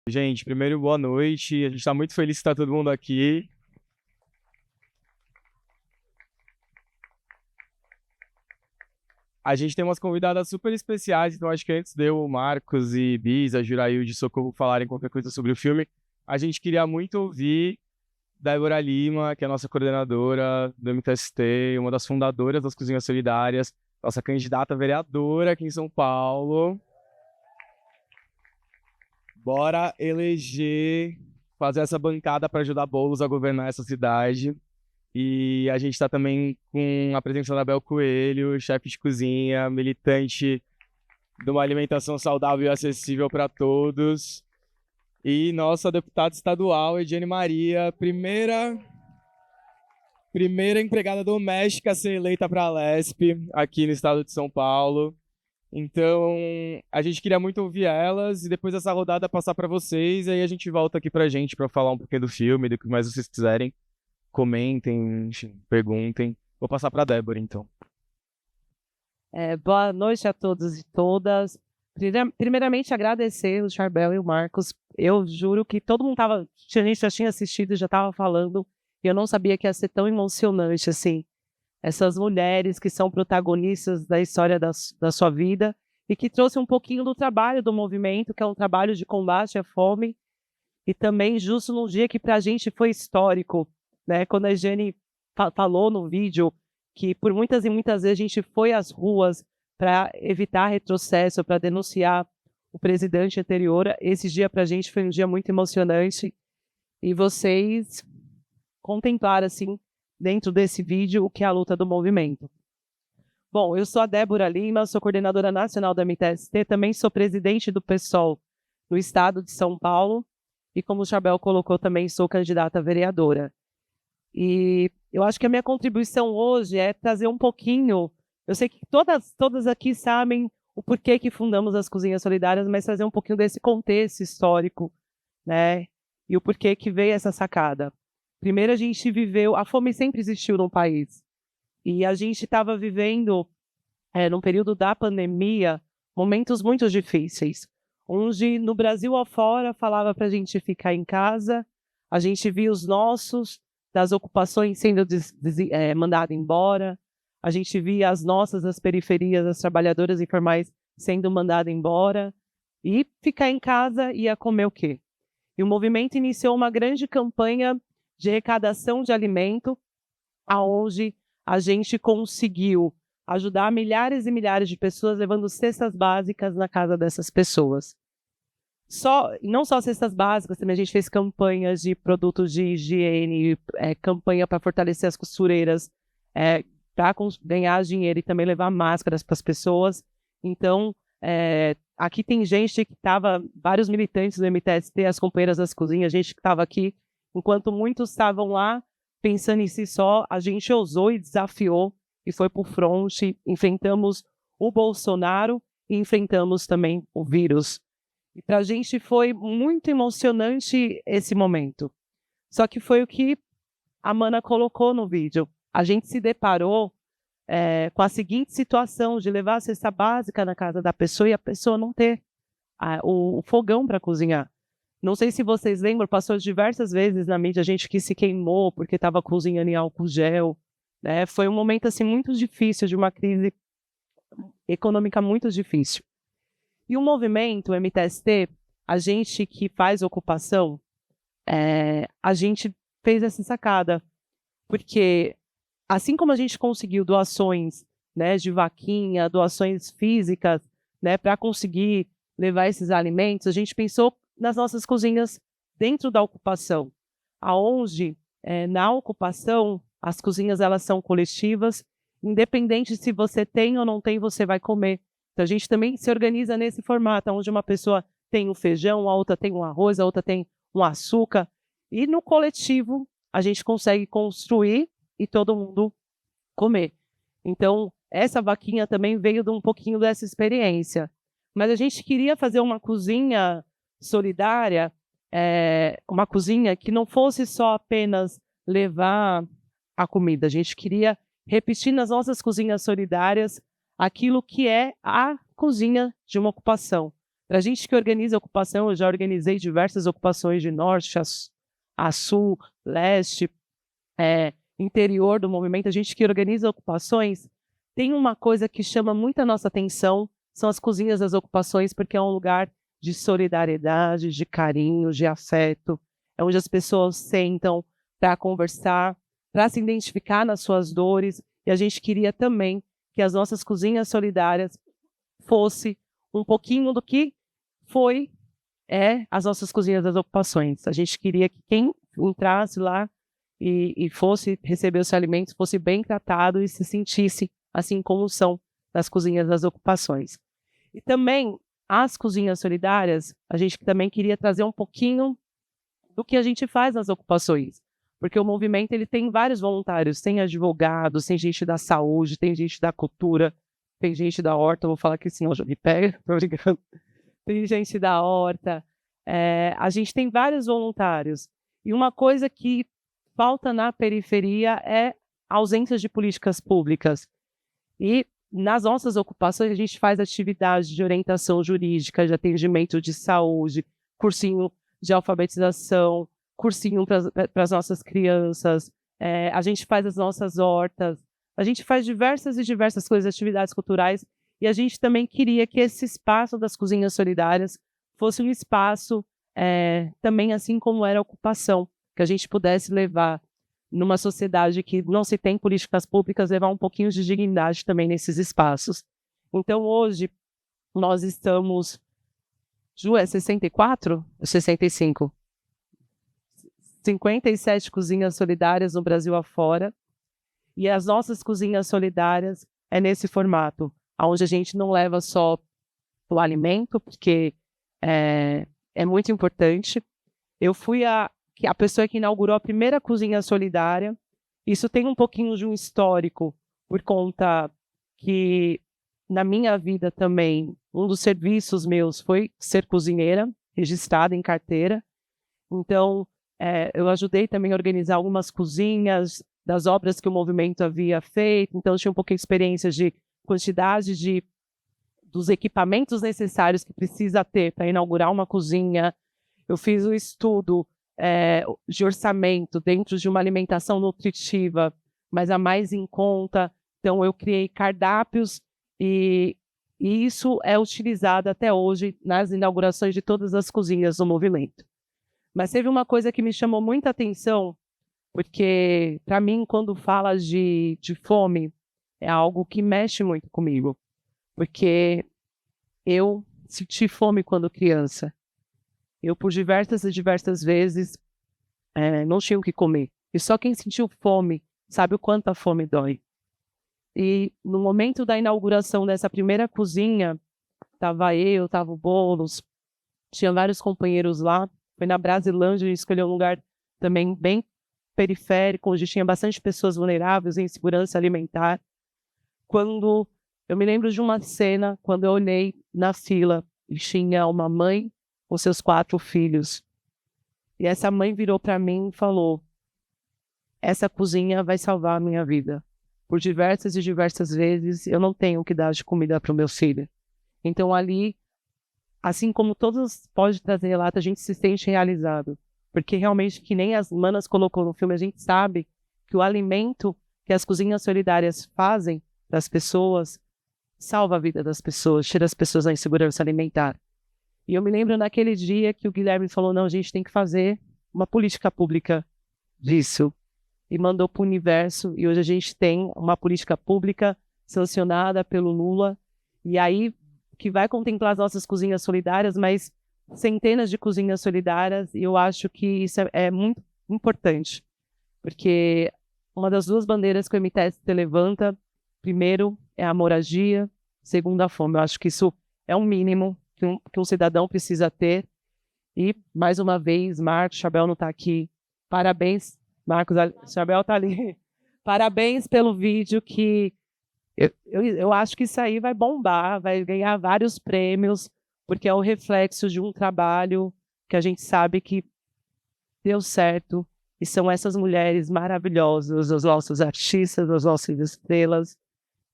Gente, primeiro, boa noite. A gente está muito feliz de estar todo mundo aqui. A gente tem umas convidadas super especiais, então acho que antes de eu, o Marcos e Bis, a Jurailde e Socorro falarem qualquer coisa sobre o filme, a gente queria muito ouvir Débora Lima, que é a nossa coordenadora do MTST, uma das fundadoras das Cozinhas Solidárias, nossa candidata a vereadora aqui em São Paulo. Bora eleger, fazer essa bancada para ajudar Boulos a governar essa cidade. E a gente está também com a presença da Bel Coelho, chefe de cozinha, militante de uma alimentação saudável e acessível para todos. E nossa deputada estadual, Ediane Maria, primeira empregada doméstica a ser eleita para a Lesp, aqui no estado de São Paulo. Então, a gente queria muito ouvir elas e depois dessa rodada passar para vocês, e aí a gente volta aqui pra gente para falar um pouquinho do filme, do que mais vocês quiserem. Comentem, enfim, perguntem. Vou passar para Débora, então. Boa noite a todos e todas. Primeiramente, agradecer o Charbel e o Marcos. Eu juro que todo mundo a gente já tinha assistido e já estava falando, e eu não sabia que ia ser tão emocionante assim. Essas mulheres que são protagonistas da história da sua vida e que trouxe um pouquinho do trabalho do movimento, que é um trabalho de combate à fome, e também justo num dia que para a gente foi histórico, né? Quando a Jane falou no vídeo que por muitas e muitas vezes a gente foi às ruas para evitar retrocesso, para denunciar o presidente anterior, esse dia para a gente foi um dia muito emocionante, e vocês contemplaram, assim, dentro desse vídeo, o que é a luta do movimento. Bom, eu sou a Débora Lima, sou coordenadora nacional da MTST, também sou presidente do PSOL no estado de São Paulo, e como o Chabel colocou, também sou candidata a vereadora. E eu acho que a minha contribuição hoje é trazer um pouquinho, eu sei que todas aqui sabem o porquê que fundamos as Cozinhas Solidárias, mas trazer um pouquinho desse contexto histórico, né? E o porquê que veio essa sacada. Primeiro, a gente viveu, a fome sempre existiu no país, e a gente estava vivendo, num período da pandemia, momentos muito difíceis, onde no Brasil afora falava para a gente ficar em casa, a gente via os nossos das ocupações sendo mandados embora, a gente via as nossas, as periferias, as trabalhadoras informais sendo mandadas embora, e ficar em casa ia comer o quê? E o movimento iniciou uma grande campanha de arrecadação de alimento, aonde a gente conseguiu ajudar milhares e milhares de pessoas levando cestas básicas na casa dessas pessoas. Não só cestas básicas, também a gente fez campanhas de produtos de higiene, campanha para fortalecer as costureiras, para ganhar dinheiro e também levar máscaras para as pessoas. Então, aqui tem gente que estava, vários militantes do MTST, as companheiras das cozinhas, gente que estava aqui, enquanto muitos estavam lá pensando em si só, a gente ousou e desafiou e foi para o fronte, enfrentamos o Bolsonaro e enfrentamos também o vírus. E para a gente foi muito emocionante esse momento. Só que foi o que a Mana colocou no vídeo. A gente se deparou com a seguinte situação de levar a cesta básica na casa da pessoa e a pessoa não ter o fogão para cozinhar. Não sei se vocês lembram, passou diversas vezes na mídia gente que se queimou porque estava cozinhando em álcool gel, né? Foi um momento assim, muito difícil, de uma crise econômica muito difícil. E o movimento, o MTST, a gente que faz ocupação, a gente fez essa sacada, porque assim como a gente conseguiu doações, né, de vaquinha, doações físicas, né, para conseguir levar esses alimentos, a gente pensou nas nossas cozinhas dentro da ocupação, aonde na ocupação as cozinhas elas são coletivas, independente se você tem ou não tem, você vai comer. Então a gente também se organiza nesse formato, onde uma pessoa tem o feijão, a outra tem um arroz, a outra tem um açúcar, e no coletivo a gente consegue construir e todo mundo comer. Então essa vaquinha também veio de um pouquinho dessa experiência. Mas a gente queria fazer uma cozinha solidária, uma cozinha que não fosse só apenas levar a comida. A gente queria repetir nas nossas cozinhas solidárias aquilo que é a cozinha de uma ocupação. Para a gente que organiza a ocupação, eu já organizei diversas ocupações de norte a sul, leste, interior do movimento. A gente que organiza ocupações, tem uma coisa que chama muito a nossa atenção, são as cozinhas das ocupações, porque é um lugar de solidariedade, de carinho, de afeto, é onde as pessoas sentam para conversar, para se identificar nas suas dores, e a gente queria também que as nossas cozinhas solidárias fosse um pouquinho do que as nossas cozinhas das ocupações. A gente queria que quem entrasse lá e fosse receber os alimentos fosse bem tratado e se sentisse assim como são nas cozinhas das ocupações. E também as cozinhas solidárias, a gente também queria trazer um pouquinho do que a gente faz nas ocupações, porque o movimento ele tem vários voluntários, tem advogados, tem gente da saúde, tem gente da cultura, tem gente da horta, vou falar que sim, hoje me pega, tô brincando. Tem gente da horta, a gente tem vários voluntários. E uma coisa que falta na periferia é a ausência de políticas públicas. E nas nossas ocupações a gente faz atividades de orientação jurídica, de atendimento de saúde, cursinho de alfabetização, cursinho para as nossas crianças, a gente faz as nossas hortas, a gente faz diversas coisas, atividades culturais, e a gente também queria que esse espaço das cozinhas solidárias fosse um espaço também assim como era a ocupação, que a gente pudesse levar numa sociedade que não se tem políticas públicas, levar um pouquinho de dignidade também nesses espaços. Então hoje nós estamos... Ju, é 64? 65? 57 cozinhas solidárias no Brasil afora. E as nossas cozinhas solidárias é nesse formato, onde a gente não leva só o alimento, porque é muito importante. Eu fui a pessoa que inaugurou a primeira cozinha solidária. Isso tem um pouquinho de um histórico, por conta que, na minha vida também, um dos serviços meus foi ser cozinheira, registrada em carteira. Então, eu ajudei também a organizar algumas cozinhas das obras que o movimento havia feito. Então, eu tinha um pouco de experiência de quantidade dos equipamentos necessários que precisa ter para inaugurar uma cozinha. Eu fiz um estudo de orçamento dentro de uma alimentação nutritiva, mas a mais em conta. Então, eu criei cardápios e isso é utilizado até hoje nas inaugurações de todas as cozinhas do movimento. Mas teve uma coisa que me chamou muita atenção, porque, para mim, quando fala de fome, é algo que mexe muito comigo. Porque eu senti fome quando criança. Eu, por diversas vezes, não tinha o que comer. E só quem sentiu fome sabe o quanto a fome dói. E no momento da inauguração dessa primeira cozinha, estava o Boulos, tinha vários companheiros lá. Foi na Brasilândia, a gente escolheu um lugar também bem periférico, onde tinha bastante pessoas vulneráveis em insegurança alimentar. Quando eu me lembro de uma cena, quando eu olhei na fila e tinha uma mãe com seus 4 filhos. E essa mãe virou para mim e falou: essa cozinha vai salvar a minha vida. Por diversas vezes eu não tenho o que dar de comida para o meu filho. Então ali, assim como todos podem trazer relato, a gente se sente realizado. Porque realmente, que nem as manas colocou no filme, a gente sabe que o alimento que as cozinhas solidárias fazem para as pessoas salva a vida das pessoas, tira as pessoas da insegurança alimentar. E eu me lembro naquele dia que o Guilherme falou: não, a gente tem que fazer uma política pública disso. E mandou para o universo, e hoje a gente tem uma política pública sancionada pelo Lula, e aí que vai contemplar as nossas cozinhas solidárias, mas centenas de cozinhas solidárias, e eu acho que isso é muito importante, porque uma das 2 bandeiras que o MTST levanta, primeiro é a moradia, segundo a fome. Eu acho que isso é um mínimo que um cidadão precisa ter. E, mais uma vez, Marcos, Chabel não está aqui, parabéns, Marcos, Chabel está ali, parabéns pelo vídeo, que eu acho que isso aí vai bombar, vai ganhar vários prêmios, porque é o reflexo de um trabalho que a gente sabe que deu certo, e são essas mulheres maravilhosas, os nossos artistas, as nossas estrelas.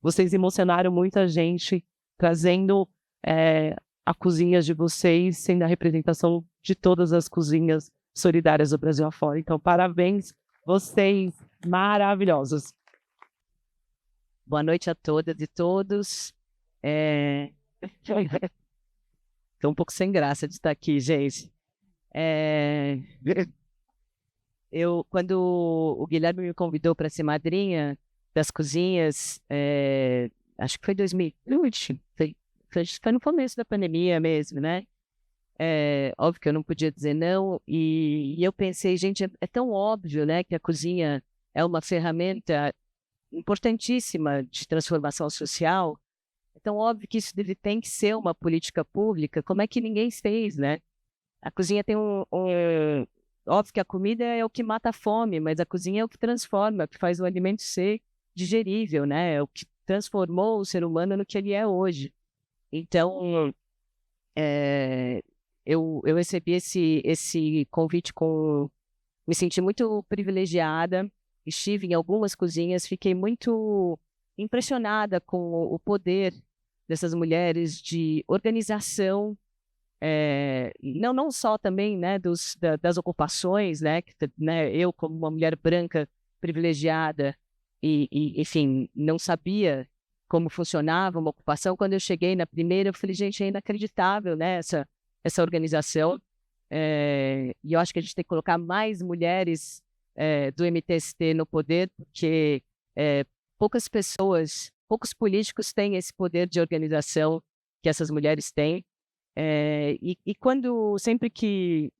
Vocês emocionaram muita gente, trazendo a cozinha de vocês sendo a representação de todas as cozinhas solidárias do Brasil afora. Então, parabéns, vocês maravilhosos. Boa noite a todas e todos. Estou um pouco sem graça de estar aqui, gente. Quando o Guilherme me convidou para ser madrinha das cozinhas, acho que foi 2020, foi no começo da pandemia mesmo, né? Óbvio que eu não podia dizer não, e eu pensei, gente, é tão óbvio, né, que a cozinha é uma ferramenta importantíssima de transformação social, é tão óbvio que isso tem que ser uma política pública, como é que ninguém fez, né? A cozinha tem óbvio que a comida é o que mata a fome, mas a cozinha é o que transforma, que faz o alimento ser digerível, né? É o que transformou o ser humano no que ele é hoje. Então, eu recebi esse convite me senti muito privilegiada, estive em algumas cozinhas, fiquei muito impressionada com o poder dessas mulheres de organização, não só também, né, das ocupações, né, eu como uma mulher branca privilegiada enfim, não sabia como funcionava uma ocupação. Quando eu cheguei na primeira, eu falei, gente, é inacreditável, né, essa organização, e eu acho que a gente tem que colocar mais mulheres do MTST no poder, porque poucas pessoas, poucos políticos têm esse poder de organização que essas mulheres têm. Sempre que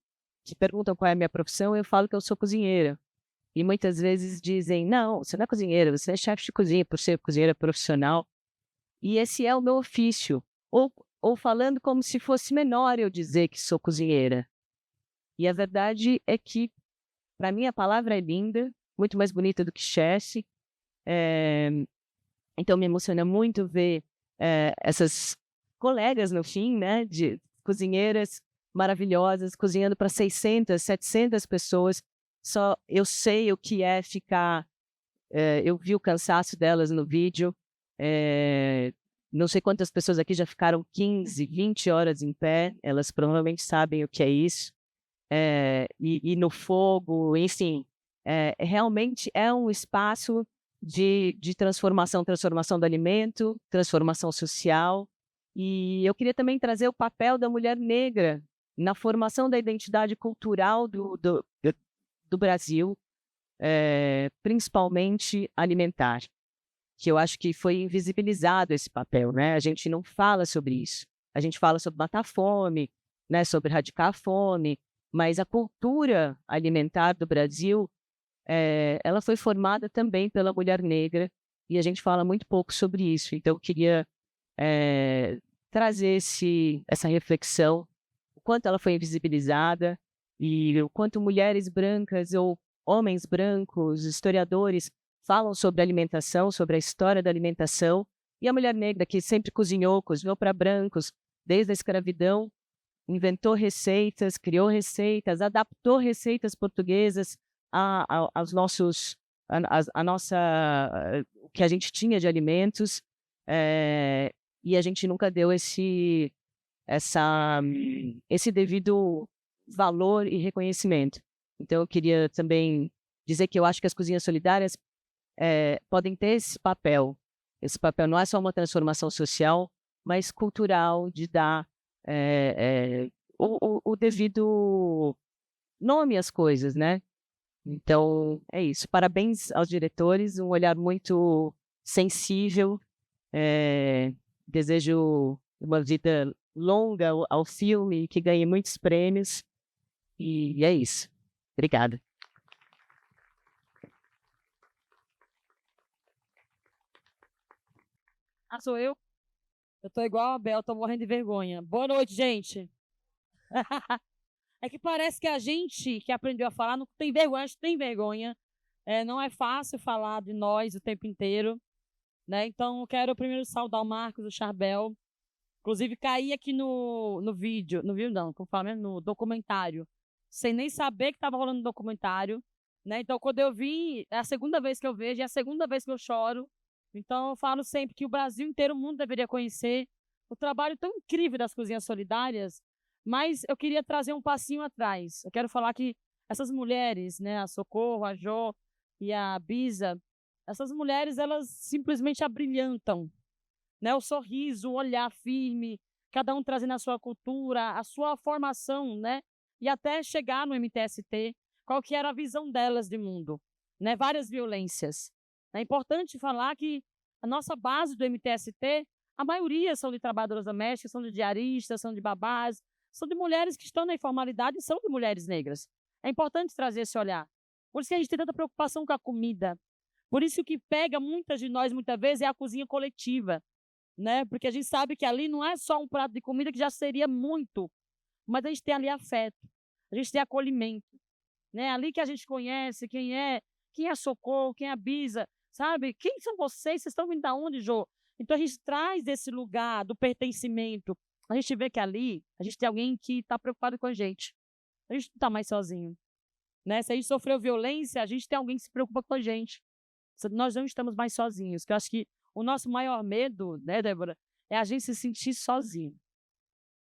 perguntam qual é a minha profissão, eu falo que eu sou cozinheira. E muitas vezes dizem, não, você não é cozinheira, você é chefe de cozinha por ser cozinheira profissional. E esse é o meu ofício. Ou falando como se fosse menor eu dizer que sou cozinheira. E a verdade é que, para mim, a palavra é linda, muito mais bonita do que chefe. Então, me emociona muito ver essas colegas, no fim, né, de cozinheiras maravilhosas, cozinhando para 600, 700 pessoas. Só eu sei o que é ficar... eu vi o cansaço delas no vídeo. Não sei quantas pessoas aqui já ficaram 15, 20 horas em pé. Elas provavelmente sabem o que é isso. E no fogo, enfim. Realmente é um espaço de transformação do alimento, transformação social. E eu queria também trazer o papel da mulher negra na formação da identidade cultural do Brasil, principalmente alimentar, que eu acho que foi invisibilizado esse papel, né? A gente não fala sobre isso. A gente fala sobre matar a fome, né? Sobre erradicar a fome, mas a cultura alimentar do Brasil, ela foi formada também pela mulher negra, e a gente fala muito pouco sobre isso. Então, eu queria trazer essa reflexão, o quanto ela foi invisibilizada e o quanto mulheres brancas ou homens brancos, historiadores, falam sobre alimentação, sobre a história da alimentação, e a mulher negra que sempre cozinhou para brancos, desde a escravidão, inventou receitas, criou receitas, adaptou receitas portuguesas o que a gente tinha de alimentos, e a gente nunca deu esse devido valor e reconhecimento. Então, eu queria também dizer que eu acho que as cozinhas solidárias podem ter esse papel. Esse papel não é só uma transformação social, mas cultural, de dar o devido nome às coisas, né? Então, é isso. Parabéns aos diretores, um olhar muito sensível. Desejo uma vida longa ao filme, que ganhe muitos prêmios. E é isso. Obrigada. Sou eu? Eu tô igual a Bel, tô morrendo de vergonha. Boa noite, gente. É que parece que a gente que aprendeu a falar não tem vergonha, a gente tem vergonha. Não é fácil falar de nós o tempo inteiro, né? Então, eu quero primeiro saudar o Marcos, o Charbel. Inclusive, caí aqui no vídeo, não, como fala mesmo, no documentário, sem nem saber que estava rolando um documentário, né? Então, quando eu vi, é a segunda vez que eu vejo, é a segunda vez que eu choro. Então, eu falo sempre que o Brasil inteiro, o mundo deveria conhecer, o trabalho tão incrível das cozinhas solidárias, mas eu queria trazer um passinho atrás. Eu quero falar que essas mulheres, né, a Socorro, a Jo e a Bisa, essas mulheres, elas simplesmente abrilhantam, né? O sorriso, o olhar firme, cada um trazendo a sua cultura, a sua formação, né? E até chegar no MTST, qual que era a visão delas de mundo, né? Várias violências. É importante falar que a nossa base do MTST, a maioria são de trabalhadoras domésticas, são de diaristas, são de babás, são de mulheres que estão na informalidade e são de mulheres negras. É importante trazer esse olhar. Por isso que a gente tem tanta preocupação com a comida. Por isso que pega muitas de nós, muitas vezes, é a cozinha coletiva, né? Porque a gente sabe que ali não é só um prato de comida, que já seria muito, mas a gente tem ali afeto, a gente tem acolhimento, né? Ali que a gente conhece quem é Socorro, quem é a Bisa, sabe? Quem são vocês? Vocês estão vindo de onde, Jô? Então a gente traz esse lugar do pertencimento. A gente vê que ali a gente tem alguém que está preocupado com a gente. A gente não está mais sozinho, né? Se a gente sofreu violência, a gente tem alguém que se preocupa com a gente. Nós não estamos mais sozinhos. Que eu acho que o nosso maior medo, né, Débora, é a gente se sentir sozinho,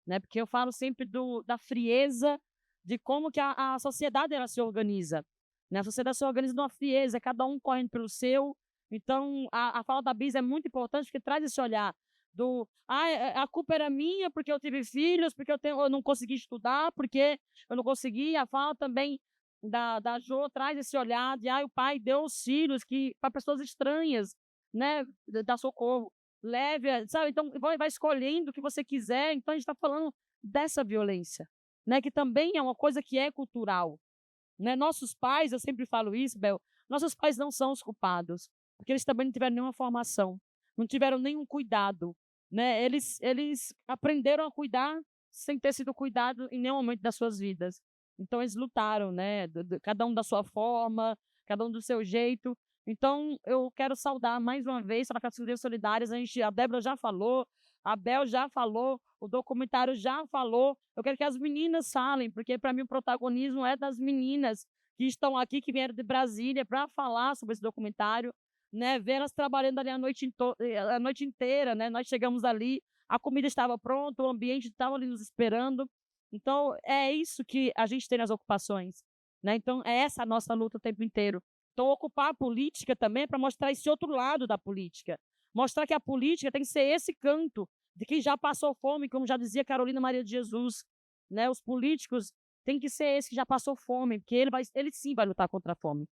né? Porque eu falo sempre da frieza de como que a sociedade ela se organiza, né? A sociedade se organiza numa frieza, cada um correndo pelo seu. Então, a fala da Bisa é muito importante porque traz esse olhar a culpa era minha porque eu tive filhos, porque eu não consegui estudar, porque eu não consegui. A fala também da Jo traz esse olhar de o pai deu os filhos para pessoas estranhas, né, da Socorro. Leve, sabe? Então, vai escolhendo o que você quiser. Então, a gente está falando dessa violência, né, que também é uma coisa que é cultural, né? Nossos pais, eu sempre falo isso, Bel, nossos pais não são os culpados, porque eles também não tiveram nenhuma formação, não tiveram nenhum cuidado, né? Eles aprenderam a cuidar sem ter sido cuidado em nenhum momento das suas vidas. Então, eles lutaram, né? Cada um da sua forma, cada um do seu jeito. Então, eu quero saudar mais uma vez para as Cozinhas Solidárias. A Débora já falou, a Bel já falou, o documentário já falou. Eu quero que as meninas falem, porque para mim o protagonismo é das meninas que estão aqui, que vieram de Brasília para falar sobre esse documentário, né? Ver elas trabalhando ali a noite inteira, né? Nós chegamos ali, a comida estava pronta, o ambiente estava ali nos esperando. Então, é isso que a gente tem nas ocupações, né? Então, é essa a nossa luta o tempo inteiro. Então, ocupar a política também é para mostrar esse outro lado da política. Mostrar que a política tem que ser esse canto de quem já passou fome, como já dizia Carolina Maria de Jesus, né? Os políticos têm que ser esse que já passou fome, porque ele sim vai lutar contra a fome.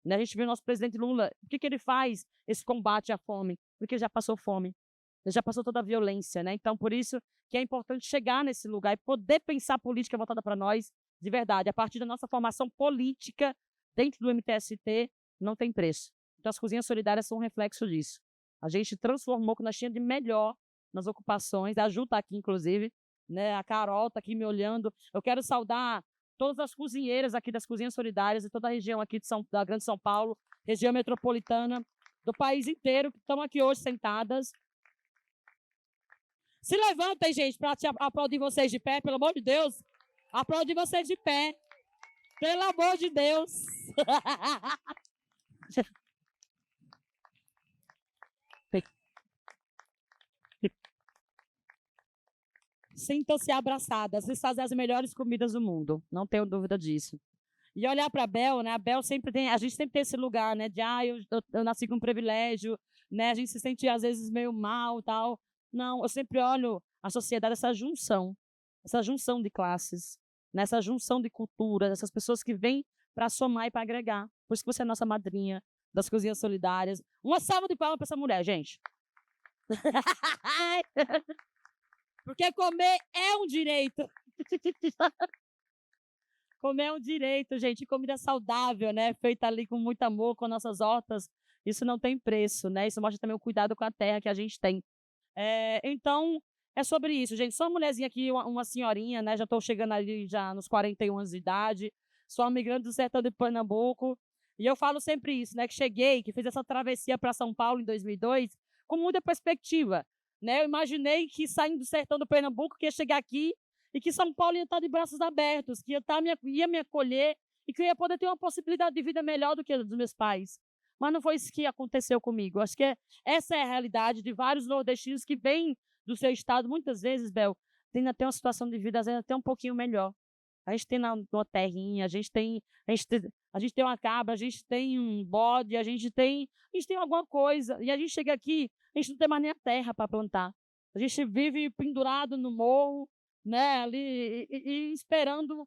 Né? A gente vê o nosso presidente Lula, por que ele faz esse combate à fome? Porque ele já passou fome, ele já passou toda a violência, né? Então, por isso que é importante chegar nesse lugar e poder pensar política voltada para nós, de verdade, a partir da nossa formação política dentro do MTST, não tem preço. Então, as Cozinhas Solidárias são um reflexo disso. A gente transformou o que nós tínhamos de melhor nas ocupações. A Ju está aqui, inclusive, né? A Carol está aqui me olhando. Eu quero saudar todas as cozinheiras aqui das Cozinhas Solidárias e toda a região aqui da Grande São Paulo, região metropolitana, do país inteiro, que estão aqui hoje sentadas. Se levantem, gente, para aplaudir vocês de pé, pelo amor de Deus. Aplaudir vocês de pé. Pelo amor de Deus. Sintam-se abraçadas. Eles fazem as melhores comidas do mundo. Não tenho dúvida disso. E olhar para a Bel, né? A Bel sempre tem, a gente sempre tem esse lugar, né? De eu nasci com um privilégio, né? A gente se sente às vezes meio mal, tal. Não, eu sempre olho a sociedade, essa junção de classes, nessa junção de culturas, essas pessoas que vêm para somar e para agregar. Por isso que você é a nossa madrinha das Cozinhas Solidárias. Uma salva de palmas para essa mulher, gente. Porque comer é um direito. Comer é um direito, gente. Comida saudável, né? Feita ali com muito amor, com nossas hortas. Isso não tem preço, né? Isso mostra também o cuidado com a terra que a gente tem. Então, é sobre isso, gente. Sou uma mulherzinha aqui, uma senhorinha, né? Já estou chegando ali já nos 41 anos de idade. Sou uma migrante do sertão de Pernambuco. E eu falo sempre isso, né? Que cheguei, que fiz essa travessia para São Paulo em 2002 com muita perspectiva, né? Eu imaginei que saindo do sertão do Pernambuco, que ia chegar aqui e que São Paulo ia estar de braços abertos, que ia me acolher e que eu ia poder ter uma possibilidade de vida melhor do que a dos meus pais. Mas não foi isso que aconteceu comigo. Acho que essa é a realidade de vários nordestinos que vêm do seu estado, muitas vezes, Bel, tem até uma situação de vida, às vezes, até um pouquinho melhor. A gente tem uma terrinha, a gente tem uma cabra, a gente tem um bode, a gente tem alguma coisa. E a gente chega aqui, a gente não tem mais nem a terra para plantar. A gente vive pendurado no morro, né, ali, e esperando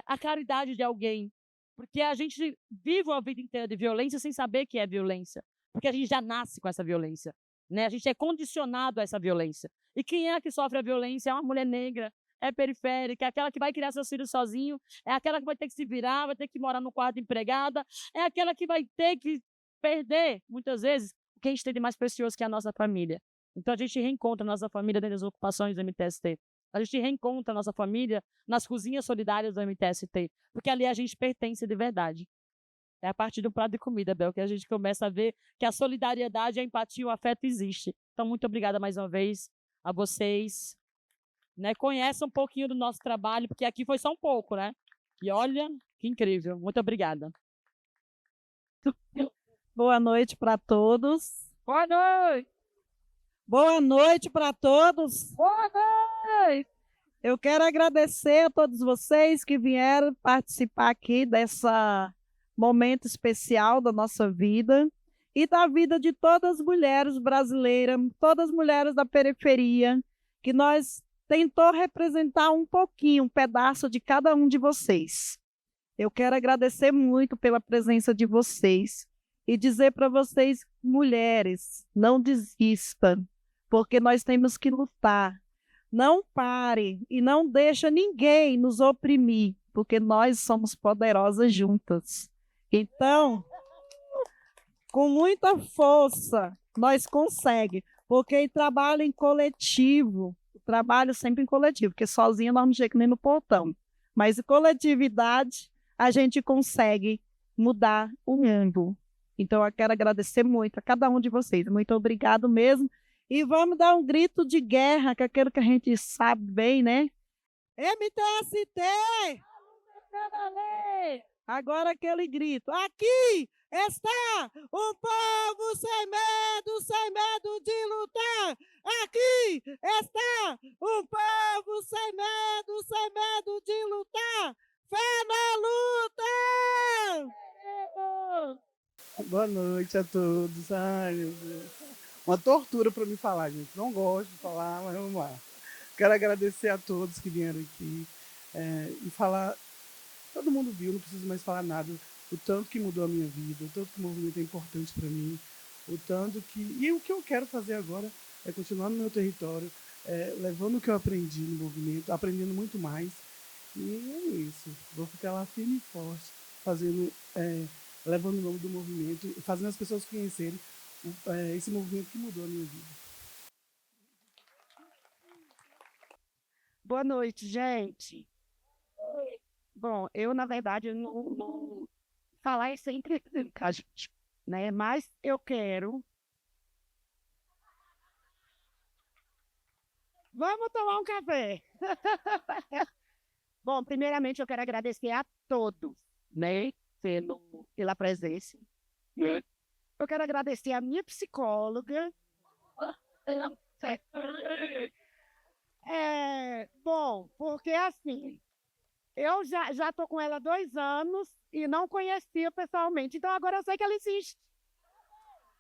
a caridade de alguém. Porque a gente vive uma vida inteira de violência sem saber que é violência. Porque a gente já nasce com essa violência. Né? A gente é condicionado a essa violência. E quem é que sofre a violência? É uma mulher negra, é periférica, é aquela que vai criar seus filhos sozinho, é aquela que vai ter que se virar, vai ter que morar no quarto de empregada, é aquela que vai ter que perder, muitas vezes, o que a gente tem de mais precioso, que é a nossa família. Então, a gente reencontra a nossa família dentro das ocupações do MTST. A gente reencontra a nossa família nas cozinhas solidárias do MTST, porque ali a gente pertence de verdade. É a partir do prato de comida, Bel, que a gente começa a ver que a solidariedade, a empatia, o afeto existe. Então, muito obrigada mais uma vez a vocês. Né? Conheçam um pouquinho do nosso trabalho, porque aqui foi só um pouco, né? E olha, que incrível. Muito obrigada. Boa noite para todos. Boa noite! Boa noite para todos. Boa noite! Eu quero agradecer a todos vocês que vieram participar aqui dessa momento especial da nossa vida e da vida de todas as mulheres brasileiras, todas as mulheres da periferia, que nós tentou representar um pouquinho, um pedaço de cada um de vocês. Eu quero agradecer muito pela presença de vocês e dizer para vocês, mulheres, não desistam, porque nós temos que lutar. Não pare e não deixe ninguém nos oprimir, porque nós somos poderosas juntas. Então, com muita força, nós conseguimos, porque trabalho em coletivo, trabalho sempre em coletivo, porque sozinho nós não chegamos nem no portão. Mas em coletividade, a gente consegue mudar o mundo. Então, eu quero agradecer muito a cada um de vocês. Muito obrigado mesmo. E vamos dar um grito de guerra, que é aquilo que a gente sabe bem, né? MTST! Agora aquele grito. Aqui está o povo sem medo de lutar. Aqui está o povo sem medo de lutar. Fé na luta! Boa noite a todos. Ai, meu Deus. Uma tortura para me falar, gente. Não gosto de falar, mas vamos lá. Quero agradecer a todos que vieram aqui e falar. Todo mundo viu, não preciso mais falar nada. O tanto que mudou a minha vida, o tanto que o movimento é importante para mim, o tanto que. E o que eu quero fazer agora é continuar no meu território, levando o que eu aprendi no movimento, aprendendo muito mais. E é isso. Vou ficar lá firme e forte, fazendo, levando o nome do movimento, fazendo as pessoas conhecerem esse movimento que mudou a minha vida. Boa noite, gente. Bom, eu, na verdade, não falar é sempre gente, né? Mas eu quero. Vamos tomar um café. Bom, primeiramente eu quero agradecer a todos, né? Pela presença. Eu quero agradecer a minha psicóloga. Bom, porque assim, eu já estou com ela há 2 anos e não conhecia pessoalmente. Então, agora eu sei que ela existe.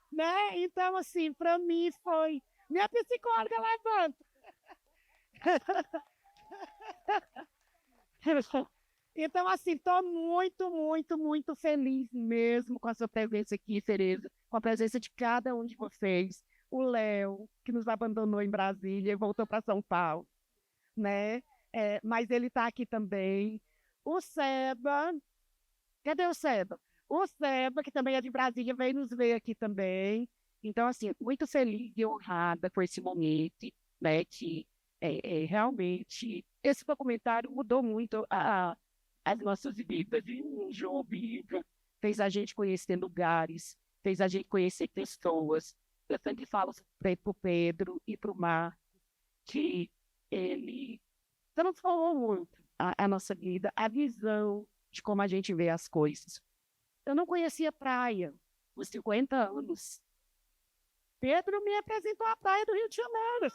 Né? Então, assim, para mim foi... Minha psicóloga levanta. Então, assim, estou muito, muito, muito feliz mesmo com a sua presença aqui, Cereza. Com a presença de cada um de vocês. O Léo, que nos abandonou em Brasília e voltou para São Paulo. Né? Mas ele está aqui também. O Seba, cadê o Seba? O Seba, que também é de Brasília, veio nos ver aqui também. Então, assim, muito feliz e honrada por esse momento, né, que realmente esse documentário mudou muito as nossas vidas. João Biga fez a gente conhecer lugares, fez a gente conhecer pessoas. Eu sempre falo para o Pedro e para o Mar que ele transformou muito a nossa vida, a visão de como a gente vê as coisas. Eu não conhecia praia por 50 anos. Pedro me apresentou a praia do Rio de Janeiro.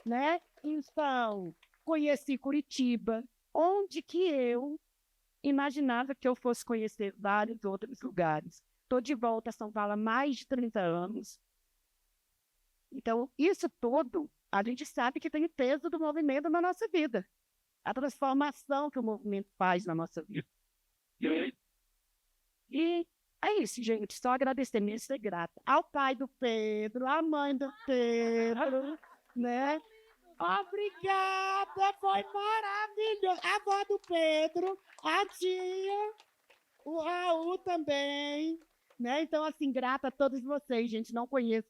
Né? Então, conheci Curitiba, onde que eu imaginava que eu fosse conhecer vários outros lugares. Estou de volta a São Paulo há mais de 30 anos. Então, isso tudo, a gente sabe que tem o peso do movimento na nossa vida. A transformação que o movimento faz na nossa vida. E é isso, gente. Só agradecer mesmo, ser grata ao pai do Pedro, à mãe do Pedro, né? Obrigada, foi maravilhoso. A avó do Pedro, a tia, o Raul também, né? Então, assim, grata a todos vocês, gente. Não conheço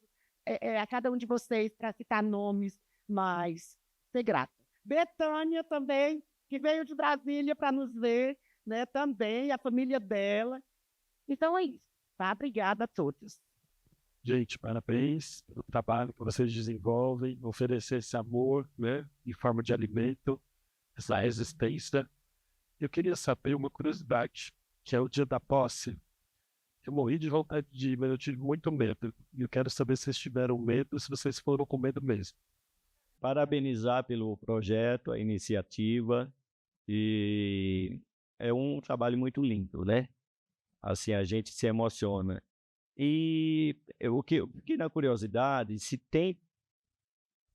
a cada um de vocês para citar nomes, mas ser grata. Betânia também, que veio de Brasília para nos ver, né? Também, a família dela. Então é isso, tá? Obrigada a todos. Gente, parabéns pelo trabalho que vocês desenvolvem, oferecer esse amor, né, em forma de alimento, essa resistência. Eu queria saber uma curiosidade, que é o dia da posse. Eu morri de vontade de ir, mas eu tive muito medo. E eu quero saber se vocês tiveram medo, se vocês foram com medo mesmo. Parabenizar pelo projeto, a iniciativa, e é um trabalho muito lindo, né? Assim, a gente se emociona. E eu fiquei na curiosidade se tem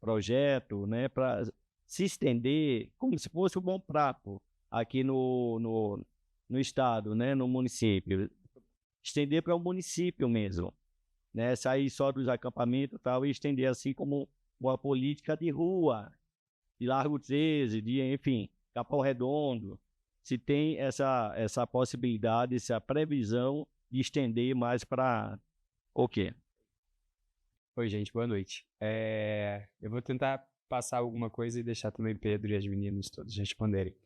projeto, né, para se estender como se fosse um bom prato aqui no estado, né, no município. Estender para o município mesmo, né, sair só dos acampamentos e tal, e estender assim como uma política de rua, de Largo 13, de, enfim, Capão Redondo. Se tem essa possibilidade, essa previsão de estender mais para o quê? Oi, gente, boa noite. Eu vou tentar passar alguma coisa e deixar também Pedro e as meninas todos responderem.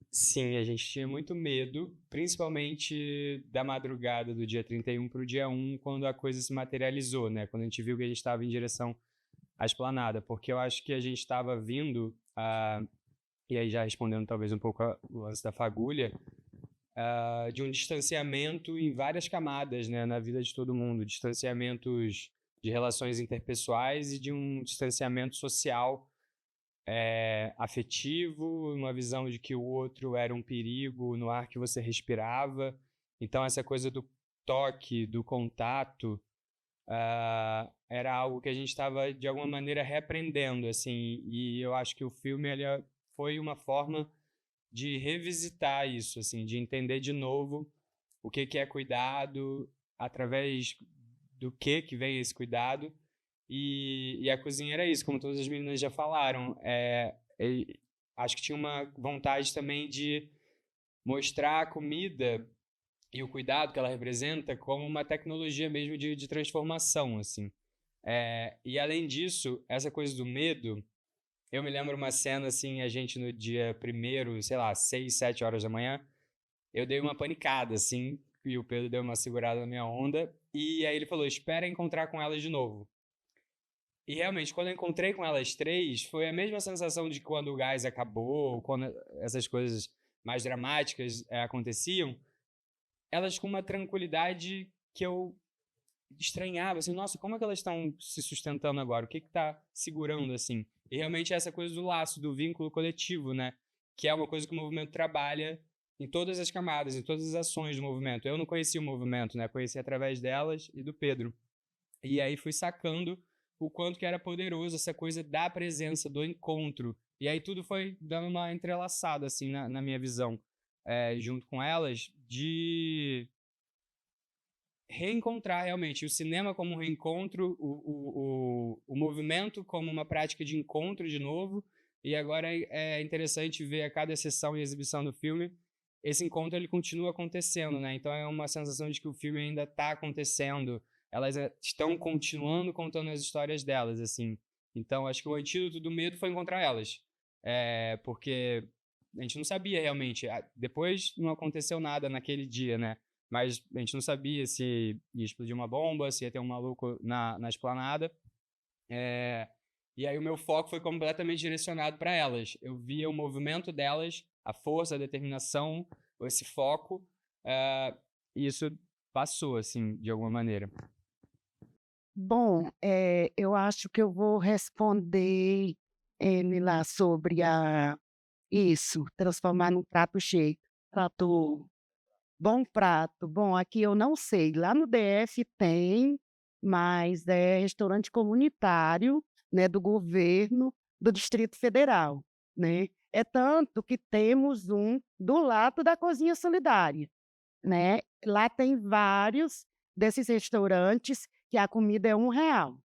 Sim, a gente tinha muito medo, principalmente da madrugada do dia 31 para o dia 1, quando a coisa se materializou, né? Quando a gente viu que a gente estava em direção à esplanada, porque eu acho que a gente estava vindo, e aí já respondendo talvez um pouco o lance da fagulha, de um distanciamento em várias camadas, né, na vida de todo mundo, distanciamentos de relações interpessoais e de um distanciamento social, afetivo, uma visão de que o outro era um perigo no ar que você respirava. Então essa coisa do toque, do contato, era algo que a gente estava de alguma maneira reaprendendo, assim, e eu acho que o filme foi uma forma de revisitar isso, assim, de entender de novo o que é cuidado, através do que vem esse cuidado. E a cozinha era isso, como todas as meninas já falaram. Acho que tinha uma vontade também de mostrar a comida e o cuidado que ela representa como uma tecnologia mesmo de transformação, assim. E além disso, essa coisa do medo, eu me lembro uma cena, assim, a gente no dia 1º, sei lá, 6, 7 horas da manhã, eu dei uma panicada, assim, e o Pedro deu uma segurada na minha onda, e aí ele falou, espera encontrar com elas de novo. E realmente, quando eu encontrei com elas três, foi a mesma sensação de quando o gás acabou, quando essas coisas mais dramáticas aconteciam, elas com uma tranquilidade que eu estranhava, assim, nossa, como é que elas estão se sustentando agora? O que está segurando, assim? E realmente essa coisa do laço, do vínculo coletivo, né? Que é uma coisa que o movimento trabalha em todas as camadas, em todas as ações do movimento. Eu não conhecia o movimento, né? Conheci através delas e do Pedro. E aí fui sacando o quanto que era poderoso essa coisa da presença, do encontro. E aí tudo foi dando uma entrelaçada, assim, na minha visão, junto com elas, de reencontrar realmente o cinema como um reencontro, o movimento como uma prática de encontro de novo. E agora é interessante ver a cada sessão e exibição do filme, esse encontro ele continua acontecendo, né? Então é uma sensação de que o filme ainda está acontecendo, elas estão continuando contando as histórias delas, assim. Então acho que o antídoto do medo foi encontrar elas, porque a gente não sabia realmente, depois não aconteceu nada naquele dia, né? Mas a gente não sabia se ia explodir uma bomba, se ia ter um maluco na esplanada. E aí o meu foco foi completamente direcionado para elas. Eu via o movimento delas, a força, a determinação, esse foco, e isso passou, assim, de alguma maneira. Bom, eu acho que eu vou responder ele lá sobre isso, transformar num prato cheio. Prato, bom prato. Bom, aqui eu não sei. Lá no DF tem, mas é restaurante comunitário, né, do governo do Distrito Federal, né? É tanto que temos um do lado da Cozinha Solidária, né? Lá tem vários desses restaurantes que a comida é R$ 1.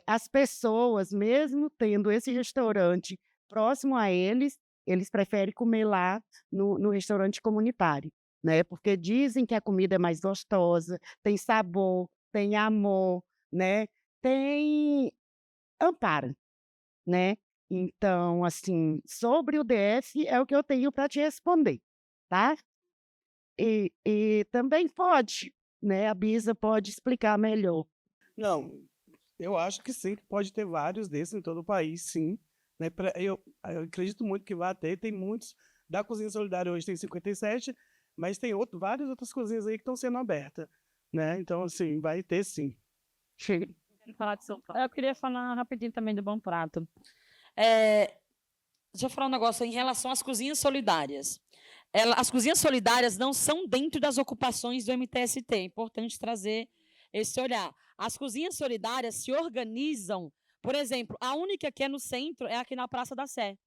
As pessoas, mesmo tendo esse restaurante próximo a eles, eles preferem comer lá no restaurante comunitário, né? Porque dizem que a comida é mais gostosa, tem sabor, tem amor, né? Tem amparo, né? Então, assim, sobre o DF é o que eu tenho para te responder, tá? E também pode, né? A Bisa pode explicar melhor. Não, eu acho que sim, que pode ter vários desses em todo o país, sim. Né? Eu acredito muito que vai ter, tem muitos. Da Cozinha Solidária hoje tem 57, mas tem várias outras cozinhas aí que estão sendo abertas, né? Então, assim, vai ter sim. Falar de São Paulo. Eu queria falar rapidinho também do Bom Prato. Deixa eu falar um negócio em relação às cozinhas solidárias. As cozinhas solidárias não são dentro das ocupações do MTST. É importante trazer esse olhar. As cozinhas solidárias se organizam. Por exemplo, a única que é no centro é aqui na Praça da Sé.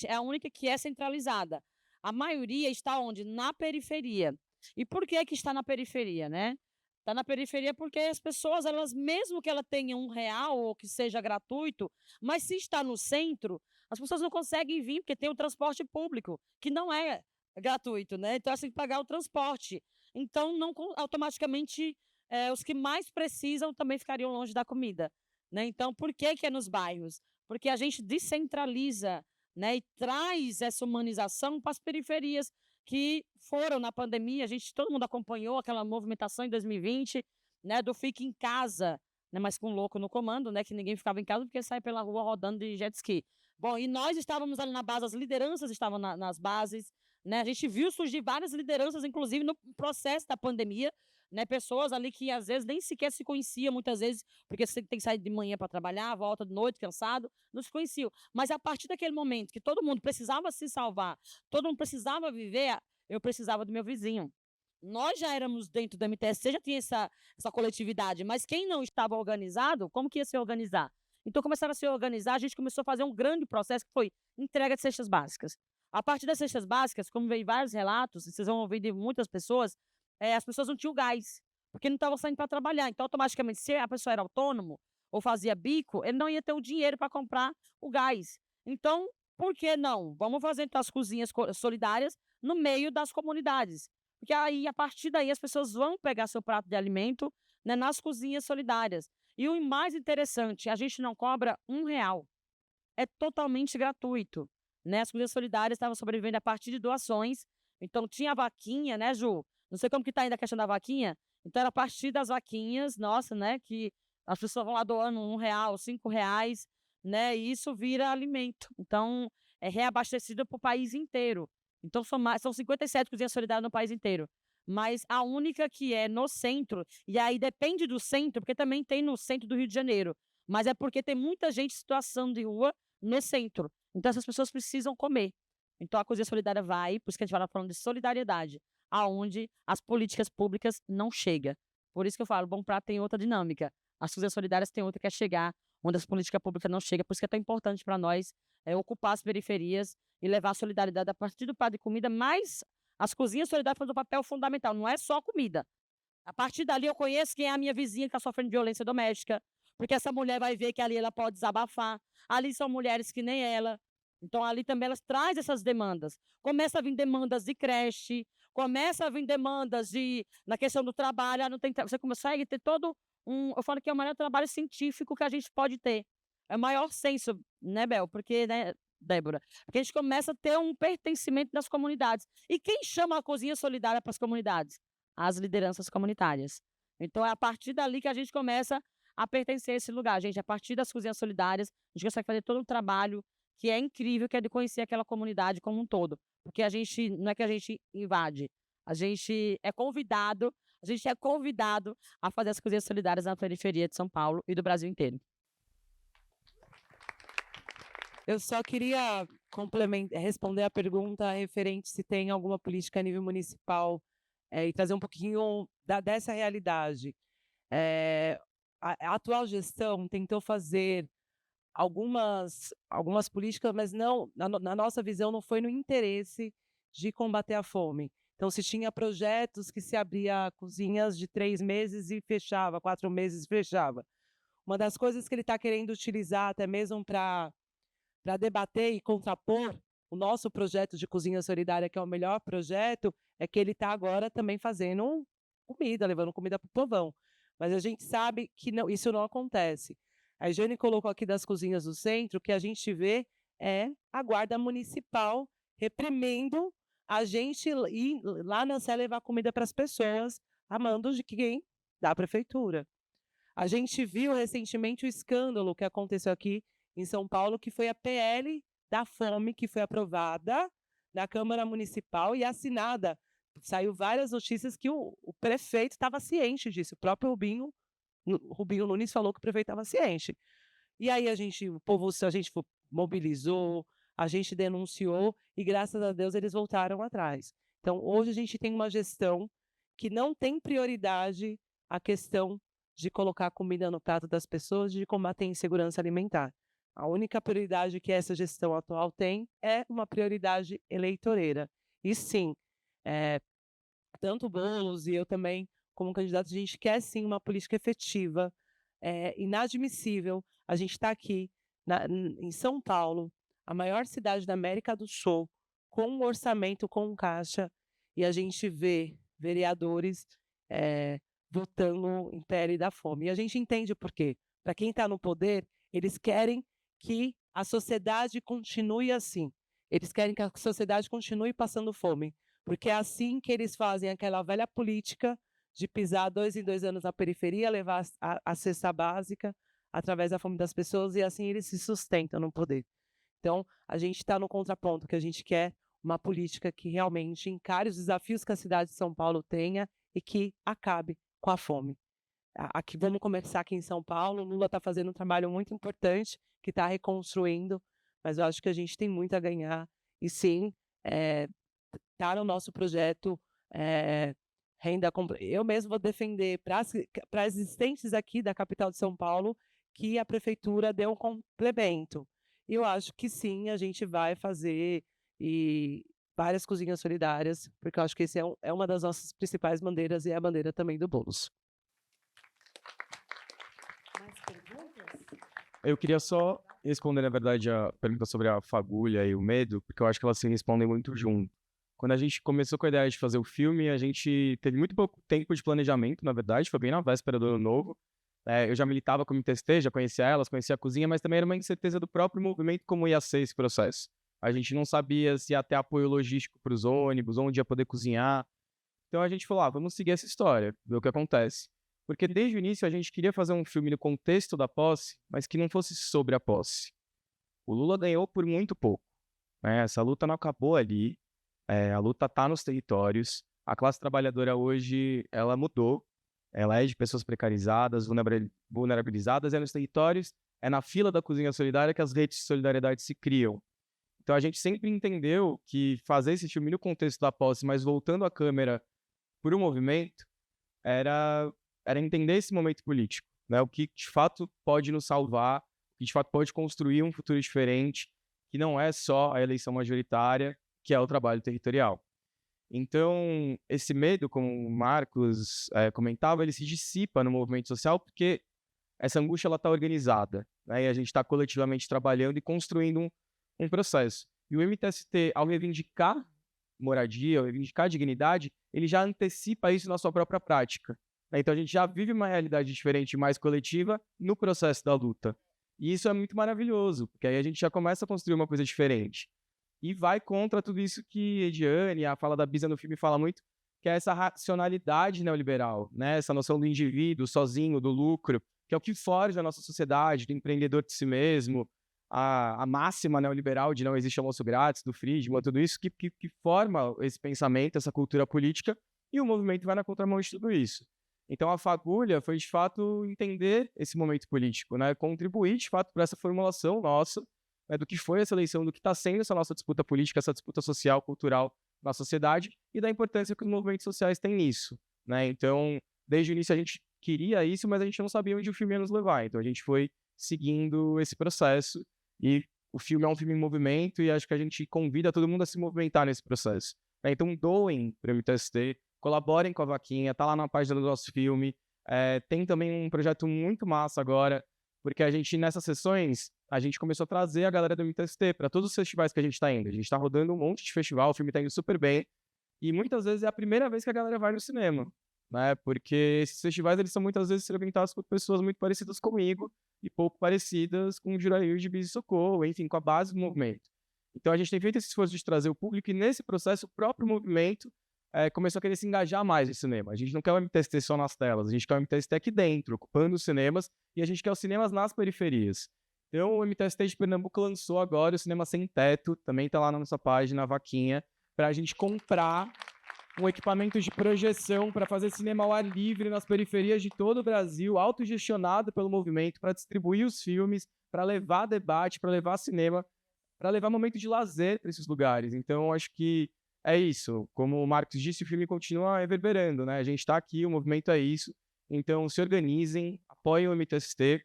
É a única que é centralizada. A maioria está onde? Na periferia. E por que está na periferia, né? Está na periferia porque as pessoas, elas, mesmo que ela tenha R$ 1 ou que seja gratuito, mas se está no centro, as pessoas não conseguem vir porque tem o transporte público, que não é gratuito, né? Então, elas têm que pagar o transporte. Então, não automaticamente, os que mais precisam também ficariam longe da comida, né? Então, por que é nos bairros? Porque a gente descentraliza, né, e traz essa humanização para as periferias, que foram na pandemia. Todo mundo acompanhou aquela movimentação em 2020, né, do fique em casa, né, mas com louco no comando, né, que ninguém ficava em casa porque saia pela rua rodando de jet ski. Bom, e nós estávamos ali na base, as lideranças estavam nas bases, né, a gente viu surgir várias lideranças, inclusive no processo da pandemia, né, pessoas ali que às vezes nem sequer se conheciam, muitas vezes, porque você tem que sair de manhã para trabalhar, volta de noite, cansado, não se conheciam. Mas a partir daquele momento que todo mundo precisava se salvar, todo mundo precisava viver, eu precisava do meu vizinho. Nós já éramos dentro do MTST, já tinha essa coletividade, mas quem não estava organizado, como que ia se organizar? Então, começaram a se organizar, a gente começou a fazer um grande processo, que foi entrega de cestas básicas. A partir das cestas básicas, como veio vários relatos, e vocês vão ouvir de muitas pessoas, as pessoas não tinham gás, porque não estavam saindo para trabalhar. Então, automaticamente, se a pessoa era autônomo ou fazia bico, ele não ia ter o dinheiro para comprar o gás. Então, por que não? Vamos fazer então, as cozinhas solidárias no meio das comunidades. Porque aí, a partir daí, as pessoas vão pegar seu prato de alimento, né, nas cozinhas solidárias. E o mais interessante, a gente não cobra R$ 1. É totalmente gratuito, né? As cozinhas solidárias estavam sobrevivendo a partir de doações. Então, tinha a vaquinha, né, Ju? Não sei como que está ainda a questão da vaquinha. Então, era a partir das vaquinhas, nossa, né, que as pessoas vão lá doando R$ 1, R$ 5, né? E isso vira alimento. Então, é reabastecido para o país inteiro. Então, são 57 cozinhas solidárias no país inteiro. Mas a única que é no centro, e aí depende do centro, porque também tem no centro do Rio de Janeiro, mas é porque tem muita gente em situação de rua no centro. Então, essas pessoas precisam comer. Então, a cozinha solidária vai, por isso que a gente vai falando de solidariedade, aonde as políticas públicas não chegam. Por isso que eu falo, Bom Prato tem outra dinâmica. As cozinhas solidárias têm outra que é chegar, onde as políticas públicas não chegam. Por isso que é tão importante para nós ocupar as periferias e levar a solidariedade a partir do prato de comida, mas as cozinhas solidárias fazem um papel fundamental, não é só comida. A partir dali eu conheço quem é a minha vizinha que está sofrendo de violência doméstica, porque essa mulher vai ver que ali ela pode desabafar. Ali são mulheres que nem ela. Então, ali também elas trazem essas demandas. Começa a vir demandas de creche, começa a vir demandas na questão do trabalho. Você consegue ter todo eu falo que é o maior trabalho científico que a gente pode ter. É o maior senso, né, Bel? Porque, né, Débora? Porque a gente começa a ter um pertencimento das comunidades. E quem chama a cozinha solidária para as comunidades? As lideranças comunitárias. Então, é a partir dali que a gente começa a pertencer a esse lugar, gente. A partir das cozinhas solidárias, a gente consegue fazer todo um trabalho que é incrível, que é de conhecer aquela comunidade como um todo. Porque a gente, não é que a gente invade, a gente é convidado a gente é convidado a fazer as cozinhas solidárias na periferia de São Paulo e do Brasil inteiro. Eu só queria responder a pergunta referente se tem alguma política a nível municipal e trazer um pouquinho dessa realidade. A atual gestão tentou fazer algumas políticas, mas não, na nossa visão, não foi no interesse de combater a fome. Então, se tinha projetos que se abria cozinhas de 3 meses e fechava, 4 meses e fechava. Uma das coisas que ele está querendo utilizar, até mesmo para debater e contrapor o nosso projeto de cozinha solidária, que é o melhor projeto, é que ele está agora também fazendo comida, levando comida para o povão. Mas a gente sabe que isso não acontece. A Jane colocou aqui das cozinhas do centro, o que a gente vê é a guarda municipal reprimendo a gente ir lá na Sé levar comida para as pessoas, a mando de quem? Da prefeitura. A gente viu recentemente o escândalo que aconteceu aqui em São Paulo, que foi a PL da fome, que foi aprovada na Câmara Municipal e assinada. Saiu várias notícias que o prefeito estava ciente disso. O próprio Rubinho Nunes falou que o prefeito estava ciente. E aí a gente mobilizou, a gente denunciou e, graças a Deus, eles voltaram atrás. Então, hoje a gente tem uma gestão que não tem prioridade a questão de colocar comida no prato das pessoas, de combater a insegurança alimentar. A única prioridade que essa gestão atual tem é uma prioridade eleitoreira. E sim, tanto o Boulos e eu também, como candidato, a gente quer sim uma política efetiva. É inadmissível a gente estar aqui em São Paulo, a maior cidade da América do Sul, com um orçamento com caixa, e a gente vê vereadores votando em pele da fome. E a gente entende por quê. Para quem está no poder, eles querem que a sociedade continue assim. Eles querem que a sociedade continue passando fome, porque é assim que eles fazem aquela velha política de pisar 2 em 2 anos na periferia, levar a cesta básica através da fome das pessoas, e assim eles se sustentam no poder. Então, a gente está no contraponto, que a gente quer uma política que realmente encare os desafios que a cidade de São Paulo tenha e que acabe com a fome. Aqui, vamos começar aqui em São Paulo. O Lula está fazendo um trabalho muito importante, que está reconstruindo, mas eu acho que a gente tem muito a ganhar. E sim, está no nosso projeto renda. Eu mesmo vou defender para as existentes aqui da capital de São Paulo que a prefeitura dê um complemento. E eu acho que sim, a gente vai fazer várias cozinhas solidárias, porque eu acho que esse é uma das nossas principais bandeiras e é a bandeira também do Boulos. Eu queria só responder, na verdade, a pergunta sobre a fagulha e o medo, porque eu acho que elas se respondem muito junto. Quando a gente começou com a ideia de fazer o filme, a gente teve muito pouco tempo de planejamento, na verdade, foi bem na véspera do Ano Novo. Eu já militava como TST, já conhecia elas, conhecia a cozinha, mas também era uma incerteza do próprio movimento como ia ser esse processo. A gente não sabia se ia ter apoio logístico para os ônibus, onde ia poder cozinhar. Então a gente falou, vamos seguir essa história, ver o que acontece. Porque desde o início a gente queria fazer um filme no contexto da posse, mas que não fosse sobre a posse. O Lula ganhou por muito pouco. Essa luta não acabou ali. A luta está nos territórios. A classe trabalhadora hoje, ela mudou. Ela é de pessoas precarizadas, vulnerabilizadas, é nos territórios, é na fila da cozinha solidária que as redes de solidariedade se criam. Então a gente sempre entendeu que fazer esse filme no contexto da posse, mas voltando a câmera por um movimento, era entender esse momento político, né? O que de fato pode nos salvar, o que de fato pode construir um futuro diferente, que não é só a eleição majoritária, que é o trabalho territorial. Então, esse medo, como o Marcos comentava, ele se dissipa no movimento social porque essa angústia está organizada, né? E a gente está coletivamente trabalhando e construindo um processo. E o MTST, ao reivindicar moradia, ao reivindicar dignidade, ele já antecipa isso na sua própria prática. Então, a gente já vive uma realidade diferente, mais coletiva, no processo da luta. E isso é muito maravilhoso, porque aí a gente já começa a construir uma coisa diferente. E vai contra tudo isso que Ediane, a fala da Bisa no filme, fala muito, que é essa racionalidade neoliberal, né? Essa noção do indivíduo sozinho, do lucro, que é o que foge da nossa sociedade, do empreendedor de si mesmo, a máxima neoliberal de não existe almoço grátis, do Friedman, tudo isso que forma esse pensamento, essa cultura política, e o movimento vai na contramão de tudo isso. Então, a fagulha foi, de fato, entender esse momento político, né? Contribuir, de fato, para essa formulação nossa, né, do que foi essa eleição, do que está sendo essa nossa disputa política, essa disputa social, cultural na sociedade, e da importância que os movimentos sociais têm nisso, né? Então, desde o início a gente queria isso, mas a gente não sabia onde o filme ia nos levar. Então, a gente foi seguindo esse processo, e o filme é um filme em movimento, e acho que a gente convida todo mundo a se movimentar nesse processo, né? Então, doem para o MTST, colaborem com a vaquinha, tá lá na página do nosso filme. Tem também um projeto muito massa agora, porque a gente, nessas sessões, a gente começou a trazer a galera do MTST para todos os festivais que a gente está indo. A gente está rodando um monte de festival, o filme está indo super bem, e muitas vezes é a primeira vez que a galera vai no cinema, né? Porque esses festivais, eles são muitas vezes frequentados por pessoas muito parecidas comigo e pouco parecidas com o Juraí de Bis e Socorro, enfim, com a base do movimento. Então, a gente tem feito esse esforço de trazer o público, e nesse processo, o próprio movimento começou a querer se engajar mais no cinema. A gente não quer o MTST só nas telas, a gente quer o MTST aqui dentro, ocupando os cinemas, e a gente quer os cinemas nas periferias. Então, o MTST de Pernambuco lançou agora o Cinema Sem Teto, também está lá na nossa página, a vaquinha, para a gente comprar um equipamento de projeção para fazer cinema ao ar livre nas periferias de todo o Brasil, autogestionado pelo movimento, para distribuir os filmes, para levar debate, para levar cinema, para levar momento de lazer para esses lugares. Então, acho que é isso. Como o Marcos disse, o filme continua reverberando, né? A gente está aqui, o movimento é isso. Então, se organizem, apoiem o MTST.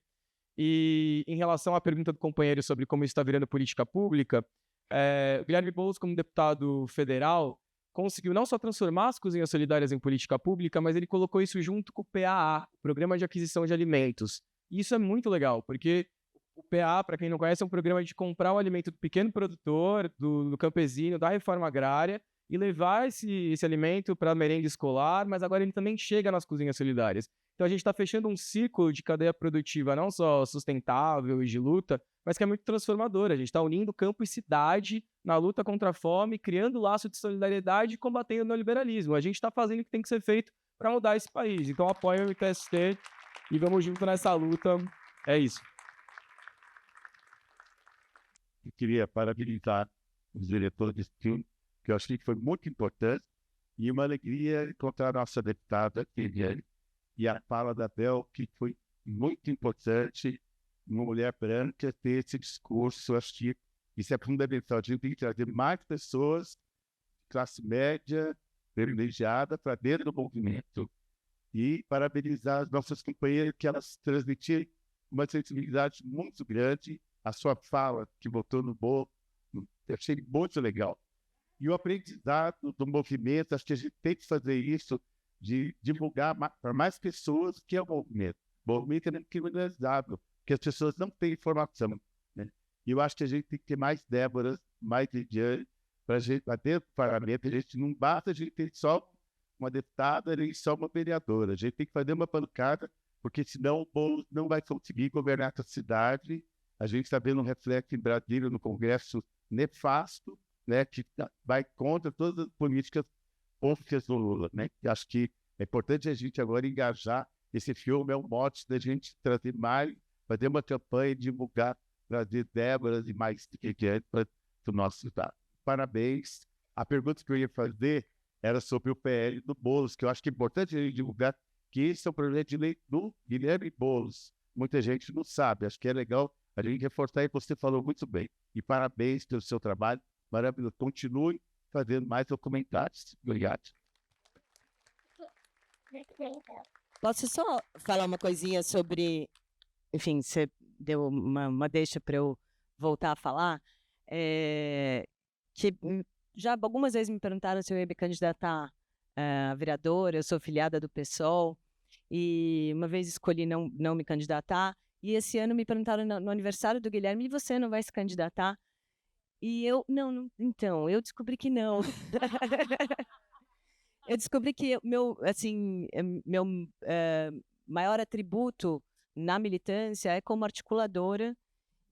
E em relação à pergunta do companheiro sobre como isso está virando política pública, o Guilherme Boulos, como deputado federal, conseguiu não só transformar as cozinhas solidárias em política pública, mas ele colocou isso junto com o PAA, o Programa de Aquisição de Alimentos. E isso é muito legal, porque o PA, para quem não conhece, é um programa de comprar o alimento do pequeno produtor, do campesino, da reforma agrária, e levar esse alimento para a merenda escolar, mas agora ele também chega nas cozinhas solidárias. Então a gente está fechando um ciclo de cadeia produtiva não só sustentável e de luta, mas que é muito transformador. A gente está unindo campo e cidade na luta contra a fome, criando laço de solidariedade e combatendo o neoliberalismo. A gente está fazendo o que tem que ser feito para mudar esse país. Então apoia o MTST e vamos junto nessa luta. É isso. Eu queria parabenizar os diretores desse filme, que eu achei que foi muito importante, e uma alegria encontrar a nossa deputada, Viviane, e a fala da Bel, que foi muito importante, uma mulher branca ter esse discurso. Eu acho que isso é fundamental. A gente tem que trazer mais pessoas de classe média, privilegiada, para dentro do movimento. E parabenizar as nossas companheiras, que elas transmitiram uma sensibilidade muito grande. A sua fala, que botou no bolo, eu achei muito legal. E o aprendizado do movimento, acho que a gente tem que fazer isso, de divulgar para mais pessoas o que é o movimento. O movimento é criminalizado, porque as pessoas não têm informação, né? E eu acho que a gente tem que ter mais Déboras, mais Lidiane, para dentro do parlamento. A gente não basta a gente ter só uma deputada nem só uma vereadora. A gente tem que fazer uma pancada, porque senão o Boulos não vai conseguir governar essa cidade. A gente está vendo um reflexo em Brasília, no Congresso, nefasto, né, que vai contra todas as políticas públicas do Lula, né? E acho que é importante a gente agora engajar. Esse filme é um mote da gente trazer mais, fazer uma campanha, divulgar, trazer Déboras e mais para o nosso estado. Parabéns. A pergunta que eu ia fazer era sobre o PL do Boulos, que eu acho que é importante a gente divulgar que esse é um projeto de lei do Guilherme Boulos. Muita gente não sabe, acho que é legal a gente reforçar, e você falou muito bem. E parabéns pelo seu trabalho, maravilhoso. Continue fazendo mais documentários. Obrigado. Posso só falar uma coisinha sobre... Enfim, você deu uma deixa para eu voltar a falar. Que já algumas vezes me perguntaram se eu ia me candidatar a vereadora. Eu sou filiada do PSOL. E uma vez escolhi não me candidatar. E esse ano me perguntaram no aniversário do Guilherme: e você não vai se candidatar? E eu, então, eu descobri que não. Eu descobri que meu maior atributo na militância é como articuladora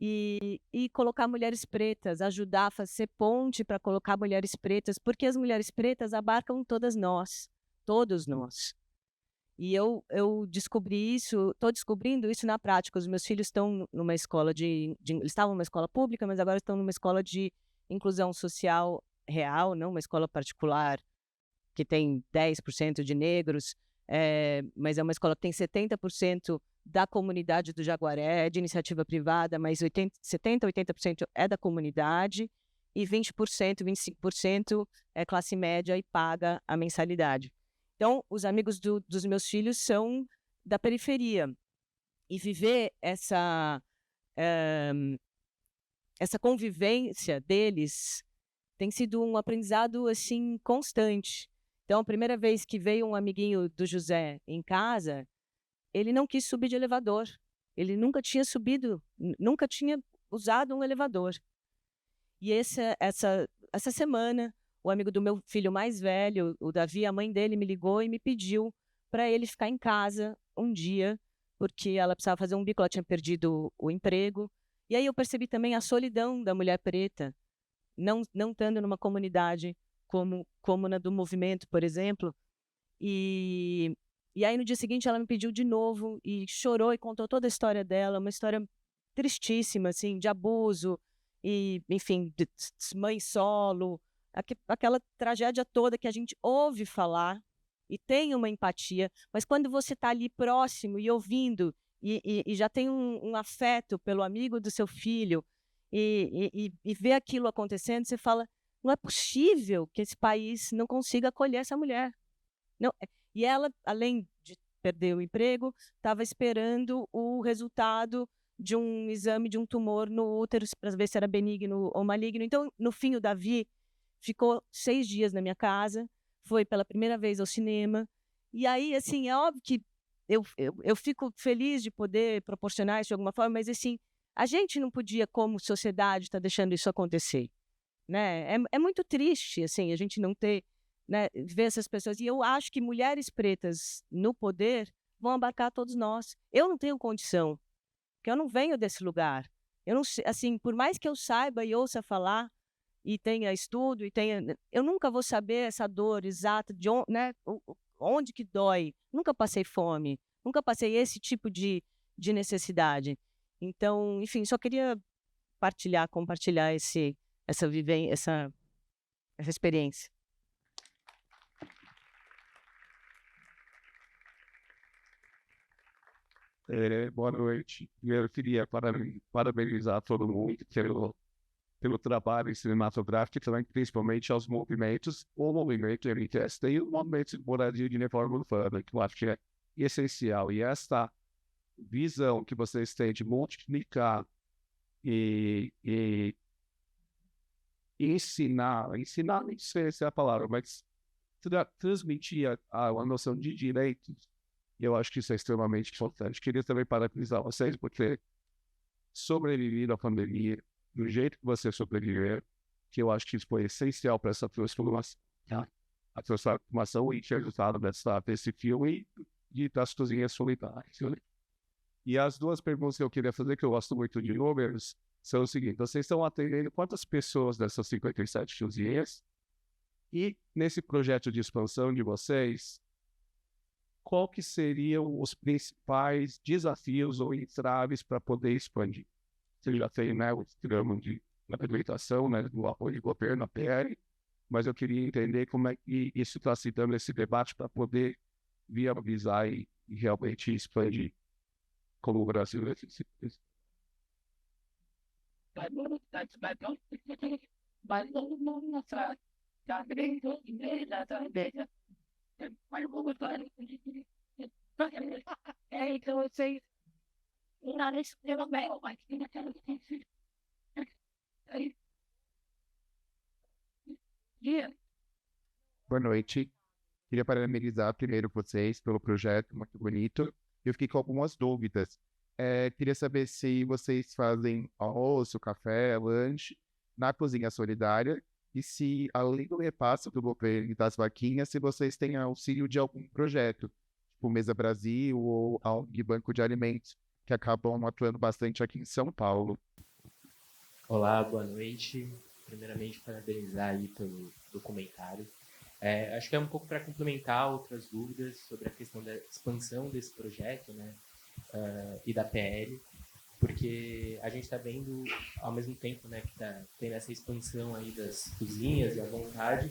e colocar mulheres pretas, ajudar a fazer ponte para colocar mulheres pretas, porque as mulheres pretas abarcam todas nós, todos nós. E eu descobri isso, estou descobrindo isso na prática. Os meus filhos estão numa escola eles estavam numa escola pública, mas agora estão numa escola de inclusão social real, não uma escola particular que tem 10% de negros, mas é uma escola que tem 70% da comunidade do Jaguaré, é de iniciativa privada, mas 70%, 80% é da comunidade, e 20%, 25% é classe média e paga a mensalidade. Então, os amigos dos meus filhos são da periferia. E viver essa convivência deles tem sido um aprendizado assim constante. Então, a primeira vez que veio um amiguinho do José em casa, ele não quis subir de elevador. Ele nunca tinha subido, nunca tinha usado um elevador. E essa semana, o amigo do meu filho mais velho, o Davi, a mãe dele me ligou e me pediu para ele ficar em casa um dia, porque ela precisava fazer um bico, ela tinha perdido o emprego. E aí eu percebi também a solidão da mulher preta, não estando numa comunidade como na do movimento, por exemplo. E aí no dia seguinte ela me pediu de novo e chorou e contou toda a história dela, uma história tristíssima, assim, de abuso, e, enfim, de mãe solo, aquela tragédia toda que a gente ouve falar e tem uma empatia, mas quando você está ali próximo e ouvindo e já tem um afeto pelo amigo do seu filho e vê aquilo acontecendo, você fala, não é possível que esse país não consiga acolher essa mulher. Não, e ela, além de perder o emprego, estava esperando o resultado de um exame de um tumor no útero para ver se era benigno ou maligno. Então, no fim, o Davi ficou 6 dias na minha casa, foi pela primeira vez ao cinema. E aí, assim, é óbvio que eu fico feliz de poder proporcionar isso de alguma forma, mas, assim, a gente não podia, como sociedade, estar deixando isso acontecer, né? É muito triste, assim, a gente não ter, né, ver essas pessoas. E eu acho que mulheres pretas no poder vão abarcar todos nós. Eu não tenho condição, porque eu não venho desse lugar. Eu não sei, assim, por mais que eu saiba e ouça falar e tenha estudo eu nunca vou saber essa dor exata de onde, né, onde que dói. Nunca passei fome, nunca passei esse tipo de necessidade. Então, enfim, só queria compartilhar essa vivência, essa experiência. Boa noite. Eu queria parabenizar todo mundo pelo trabalho cinematográfico e também, principalmente, aos movimentos, o movimento MTST e o movimento de moradia de reforma urbana, que eu acho que é essencial. E esta visão que vocês têm de multiplicar e ensinar, nem sei se é a palavra, mas transmitir a noção de direitos, eu acho que isso é extremamente importante. Queria também parabenizar vocês por ter sobrevivido à pandemia do jeito que você sobreviveu, que eu acho que isso foi essencial para essa transformação. A transformação e o resultado desse filme e das cozinhas solidárias. E as duas perguntas que eu queria fazer, que eu gosto muito de números, são o seguinte: vocês estão atendendo quantas pessoas dessas 57 cozinhas? E nesse projeto de expansão de vocês, qual que seriam os principais desafios ou entraves para poder expandir? Você já tem, né, o programa de implementação, né, do apoio de governo, a PR, mas eu queria entender como é que isso está se dando esse debate para poder viabilizar e realmente expandir como o Brasil necessita. Boa noite. Queria parabenizar primeiro vocês pelo projeto, muito bonito. Eu fiquei com algumas dúvidas. Queria saber se vocês fazem almoço, café, lanche na Cozinha Solidária e se, além do repasse do governo e das vaquinhas, se vocês têm auxílio de algum projeto, tipo Mesa Brasil ou ONG Banco de Alimentos, que acabam atuando bastante aqui em São Paulo. Olá, boa noite. Primeiramente, parabenizar aí pelo documentário. Acho que é um pouco para complementar outras dúvidas sobre a questão da expansão desse projeto, né, e da PL, porque a gente está vendo, ao mesmo tempo, né, que está tendo essa expansão aí das cozinhas e a vontade,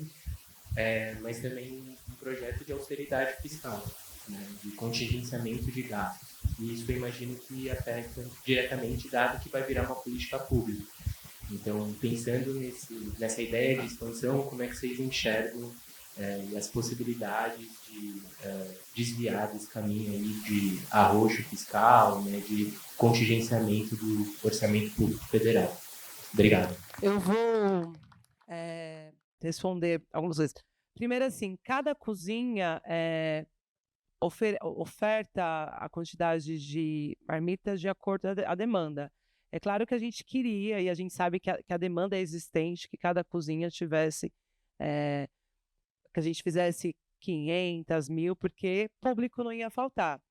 mas também um projeto de austeridade fiscal, né, de contingenciamento de gastos. E isso eu imagino que afeta diretamente, dado que vai virar uma política pública. Então, pensando nessa ideia de expansão, como é que vocês enxergam as possibilidades de desviar desse caminho aí de arroxo fiscal, né, de contingenciamento do orçamento público federal? Obrigado. Eu vou responder algumas coisas. Primeiro, assim, cada cozinha oferta a quantidade de marmitas de acordo à demanda. É claro que a gente queria, e a gente sabe que a demanda é existente, que cada cozinha tivesse, que a gente fizesse 500, 1.000, porque público não ia faltar.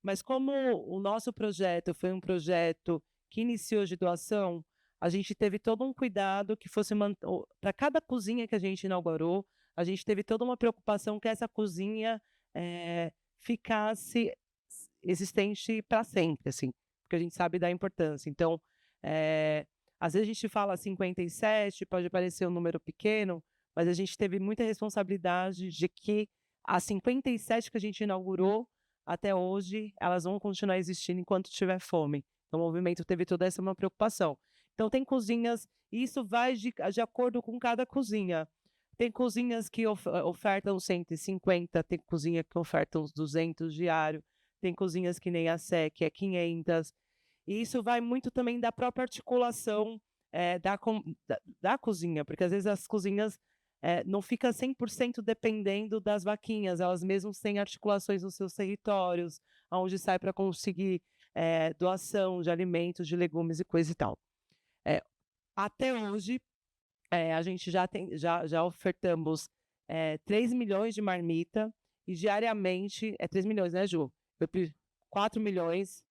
Mas como o nosso projeto foi um projeto que iniciou de doação, a gente teve todo um cuidado que fosse para cada cozinha que a gente inaugurou, a gente teve toda uma preocupação que essa cozinha ficasse existente para sempre, assim, porque a gente sabe da importância. Então, às vezes a gente fala 57, pode parecer um número pequeno, mas a gente teve muita responsabilidade de que as 57 que a gente inaugurou até hoje, elas vão continuar existindo enquanto tiver fome. Então, o movimento teve toda essa uma preocupação. Então, tem cozinhas, e isso vai de acordo com cada cozinha. Tem cozinhas que ofertam 150, tem cozinha que ofertam uns 200 diário, tem cozinhas que nem a Sé, que é 500. E isso vai muito também da própria articulação da cozinha, porque às vezes as cozinhas não ficam 100% dependendo das vaquinhas, elas mesmas têm articulações nos seus territórios, onde sai para conseguir doação de alimentos, de legumes e coisa e tal. Até hoje, a gente já ofertamos 3 milhões de marmita e diariamente, 3 milhões, né, Ju? 4 milhões.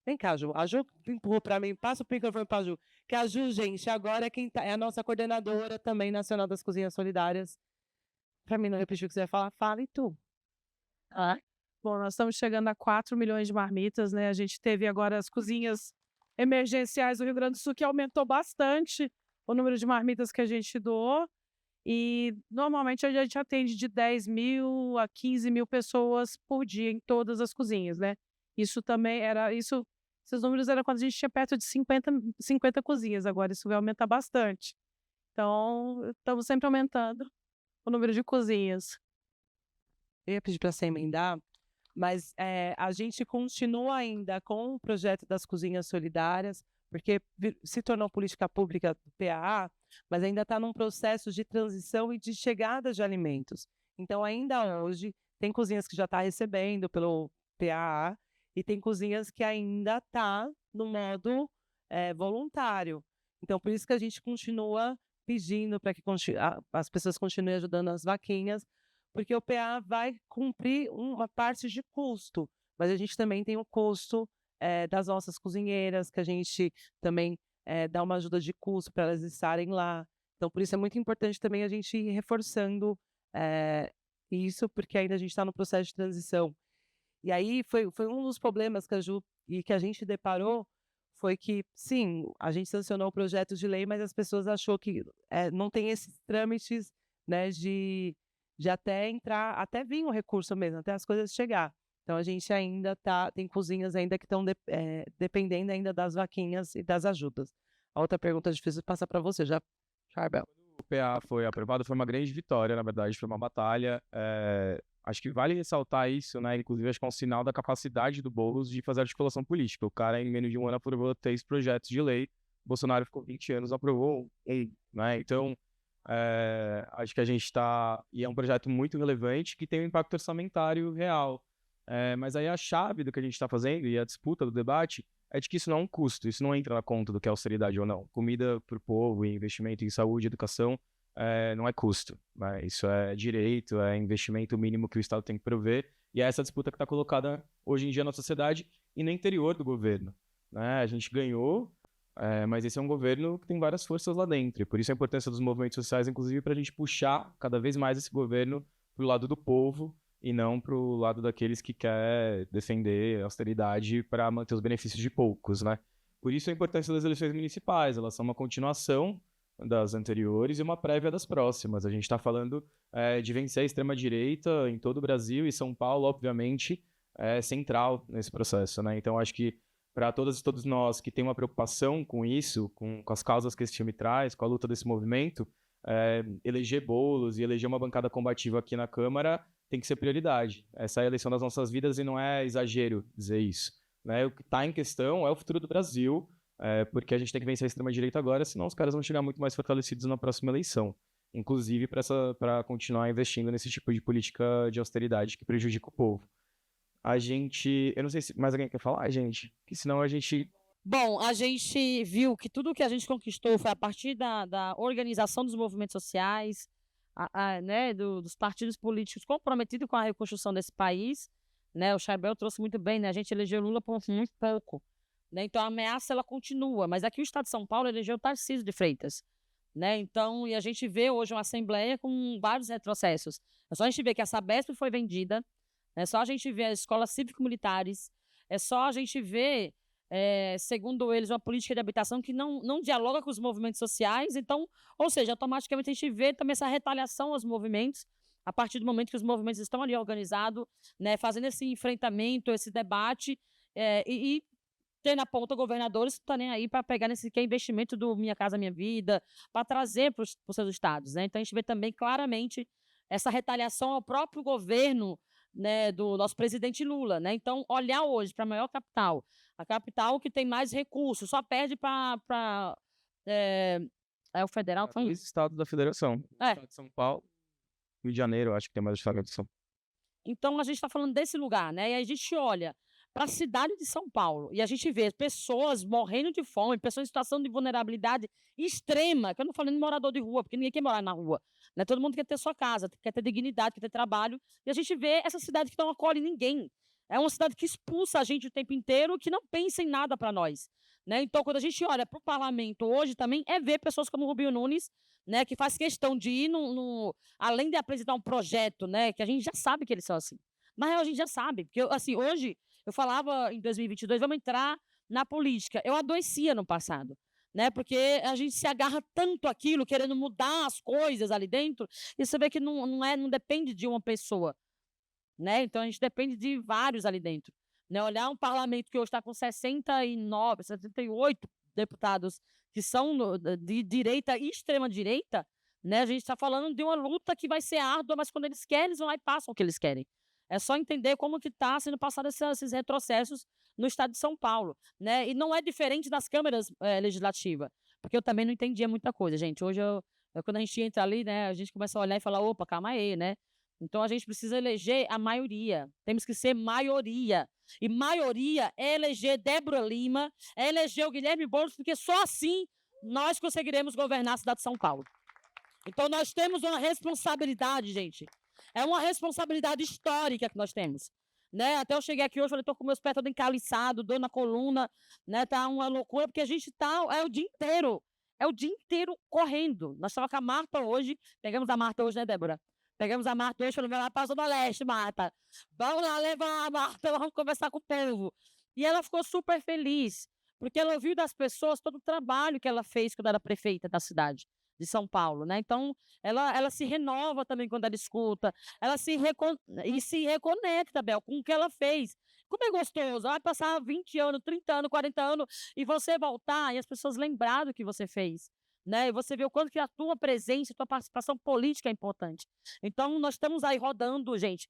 Vem cá, Ju. A Ju empurrou para mim, passa o microfone para a Ju. Que a Ju, gente, agora é a nossa coordenadora também nacional das Cozinhas Solidárias. Para mim não repetir o que você vai falar, fale tu. Bom, nós estamos chegando a 4 milhões de marmitas, né? A gente teve agora as cozinhas emergenciais do Rio Grande do Sul, que aumentou bastante o número de marmitas que a gente doou. E normalmente a gente atende de 10 mil a 15 mil pessoas por dia em todas as cozinhas, né? Isso também esses números eram quando a gente tinha perto de 50 cozinhas, agora isso vai aumentar bastante. Então, estamos sempre aumentando o número de cozinhas. Eu ia pedir para você emendar, mas a gente continua ainda com o projeto das cozinhas solidárias, porque se tornou política pública do PAA, mas ainda está num processo de transição e de chegada de alimentos. Então, ainda hoje, tem cozinhas que já estão recebendo pelo PAA e tem cozinhas que ainda estão no modo voluntário. Então, por isso que a gente continua pedindo para que as pessoas continuem ajudando as vaquinhas, porque o PA vai cumprir uma parte de custo, mas a gente também tem o custo das nossas cozinheiras, que a gente também dá uma ajuda de custo para elas estarem lá. Então, por isso é muito importante também a gente ir reforçando isso, porque ainda a gente está no processo de transição. E aí foi um dos problemas que a gente deparou, foi que, sim, a gente sancionou o projeto de lei, mas as pessoas achou que não tem esses trâmites, né, de até entrar, até vir o recurso mesmo, até as coisas chegar. Então, a gente ainda tem cozinhas ainda que estão dependendo ainda das vaquinhas e das ajudas. A outra pergunta difícil passar para você, Charbel. Quando o PA foi aprovado, foi uma grande vitória, na verdade, foi uma batalha. Acho que vale ressaltar isso, né? Inclusive, acho que é um sinal da capacidade do Boulos de fazer articulação política. O cara, em menos de um ano, aprovou 3 projetos de lei. Bolsonaro ficou 20 anos, aprovou 1, né? Então, acho que a gente está... E é um projeto muito relevante que tem um impacto orçamentário real. Mas aí a chave do que a gente está fazendo e a disputa do debate é de que isso não é um custo, isso não entra na conta do que é austeridade ou não. Comida para o povo e investimento em saúde e educação não é custo, né? Isso é direito, é investimento mínimo que o Estado tem que prover, e é essa disputa que está colocada hoje em dia na sociedade e no interior do governo, né? A gente ganhou, mas esse é um governo que tem várias forças lá dentro, e por isso a importância dos movimentos sociais, inclusive, para a gente puxar cada vez mais esse governo para o lado do povo e não para o lado daqueles que quer defender a austeridade para manter os benefícios de poucos, né? Por isso a importância das eleições municipais, elas são uma continuação das anteriores e uma prévia das próximas. A gente está falando de vencer a extrema-direita em todo o Brasil, e São Paulo, obviamente, é central nesse processo, né? Então, acho que para todas e todos nós que tem uma preocupação com isso, com as causas que esse filme traz, com a luta desse movimento, eleger Boulos e eleger uma bancada combativa aqui na Câmara tem que ser prioridade. Essa é a eleição das nossas vidas e não é exagero dizer isso, né? O que está em questão é o futuro do Brasil, porque a gente tem que vencer a extrema-direita agora, senão os caras vão chegar muito mais fortalecidos na próxima eleição, inclusive para continuar investindo nesse tipo de política de austeridade que prejudica o povo. Eu não sei se mais alguém quer falar, gente, que senão a gente... Bom, a gente viu que tudo que a gente conquistou foi a partir da organização dos movimentos sociais, né, dos partidos políticos comprometidos com a reconstrução desse país, né? O Charbel trouxe muito bem, né? A gente elegeu Lula por muito pouco, né? Então a ameaça ela continua, mas aqui o Estado de São Paulo elegeu Tarcísio de Freitas, né? Então, e a gente vê hoje uma Assembleia com vários retrocessos. É só a gente ver que a Sabesp foi vendida, é só a gente ver as escolas cívico-militares, é só a gente ver, segundo eles, uma política de habitação que não dialoga com os movimentos sociais. Então, ou seja, automaticamente a gente vê também essa retaliação aos movimentos, a partir do momento que os movimentos estão ali organizados, né, fazendo esse enfrentamento, esse debate, e ter na ponta governadores que estão nem aí para pegar nesse que é investimento do Minha Casa Minha Vida, para trazer para os seus estados, né? Então, a gente vê também claramente essa retaliação ao próprio governo, né, do nosso presidente Lula, né? Então, olhar hoje para a maior capital, a capital que tem mais recursos, só perde para o federal. Dois estados da federação. Estado de São Paulo, Rio de Janeiro, acho que tem mais estado de São Paulo. Então, a gente está falando desse lugar, né? E a gente olha para a cidade de São Paulo e a gente vê pessoas morrendo de fome, pessoas em situação de vulnerabilidade extrema, que eu não falo nem morador de rua, porque ninguém quer morar na rua, né? Todo mundo quer ter sua casa, quer ter dignidade, quer ter trabalho, e a gente vê essa cidade que não acolhe ninguém. É uma cidade que expulsa a gente o tempo inteiro, que não pensa em nada para nós, né? Então, quando a gente olha para o parlamento hoje também, ver pessoas como o Rubinho Nunes, né, que faz questão de ir além de apresentar um projeto, né, que a gente já sabe que eles são assim. Na real, a gente já sabe, porque assim, hoje eu falava em 2022, vamos entrar na política. Eu adoecia no passado, né, porque a gente se agarra tanto àquilo, querendo mudar as coisas ali dentro, e você vê que não depende de uma pessoa, né? Então a gente depende de vários ali dentro, né? Olhar um parlamento que hoje está com 69, 78 deputados que são de direita e extrema-direita, né? A gente está falando de uma luta que vai ser árdua, mas quando eles querem, eles vão lá e passam o que eles querem. É só entender como que está sendo passado esses retrocessos no estado de São Paulo, né? E não é diferente das câmaras legislativas, porque eu também não entendia muita coisa, gente. Hoje, quando a gente entra ali, né, a gente começa a olhar e falar, opa, calma aí, né? Então, a gente precisa eleger a maioria. Temos que ser maioria. E maioria é eleger Débora Lima, é eleger o Guilherme Boulos, porque só assim nós conseguiremos governar a cidade de São Paulo. Então, nós temos uma responsabilidade, gente. É uma responsabilidade histórica que nós temos, né? Até eu cheguei aqui hoje, falei, tô com meus pés todo encaliçado, dor na coluna, né? Tá uma loucura, porque a gente tá, o dia inteiro correndo. Nós estávamos com a Marta hoje, pegamos a Marta hoje, né, Débora? Pegamos a Marta hoje, falamos, vai lá para a Zona Leste, Marta. Vamos lá levar a Marta, vamos conversar com o povo. E ela ficou super feliz, porque ela ouviu das pessoas todo o trabalho que ela fez quando era prefeita da cidade de São Paulo, né? Então, ela se renova também quando ela escuta, ela se reconecta, Bel, com o que ela fez. Como é gostoso, vai passar 20 anos, 30 anos, 40 anos, e você voltar, e as pessoas lembrarem do que você fez, né? E você vê o quanto que a tua presença, a tua participação política é importante. Então, nós estamos aí rodando, gente,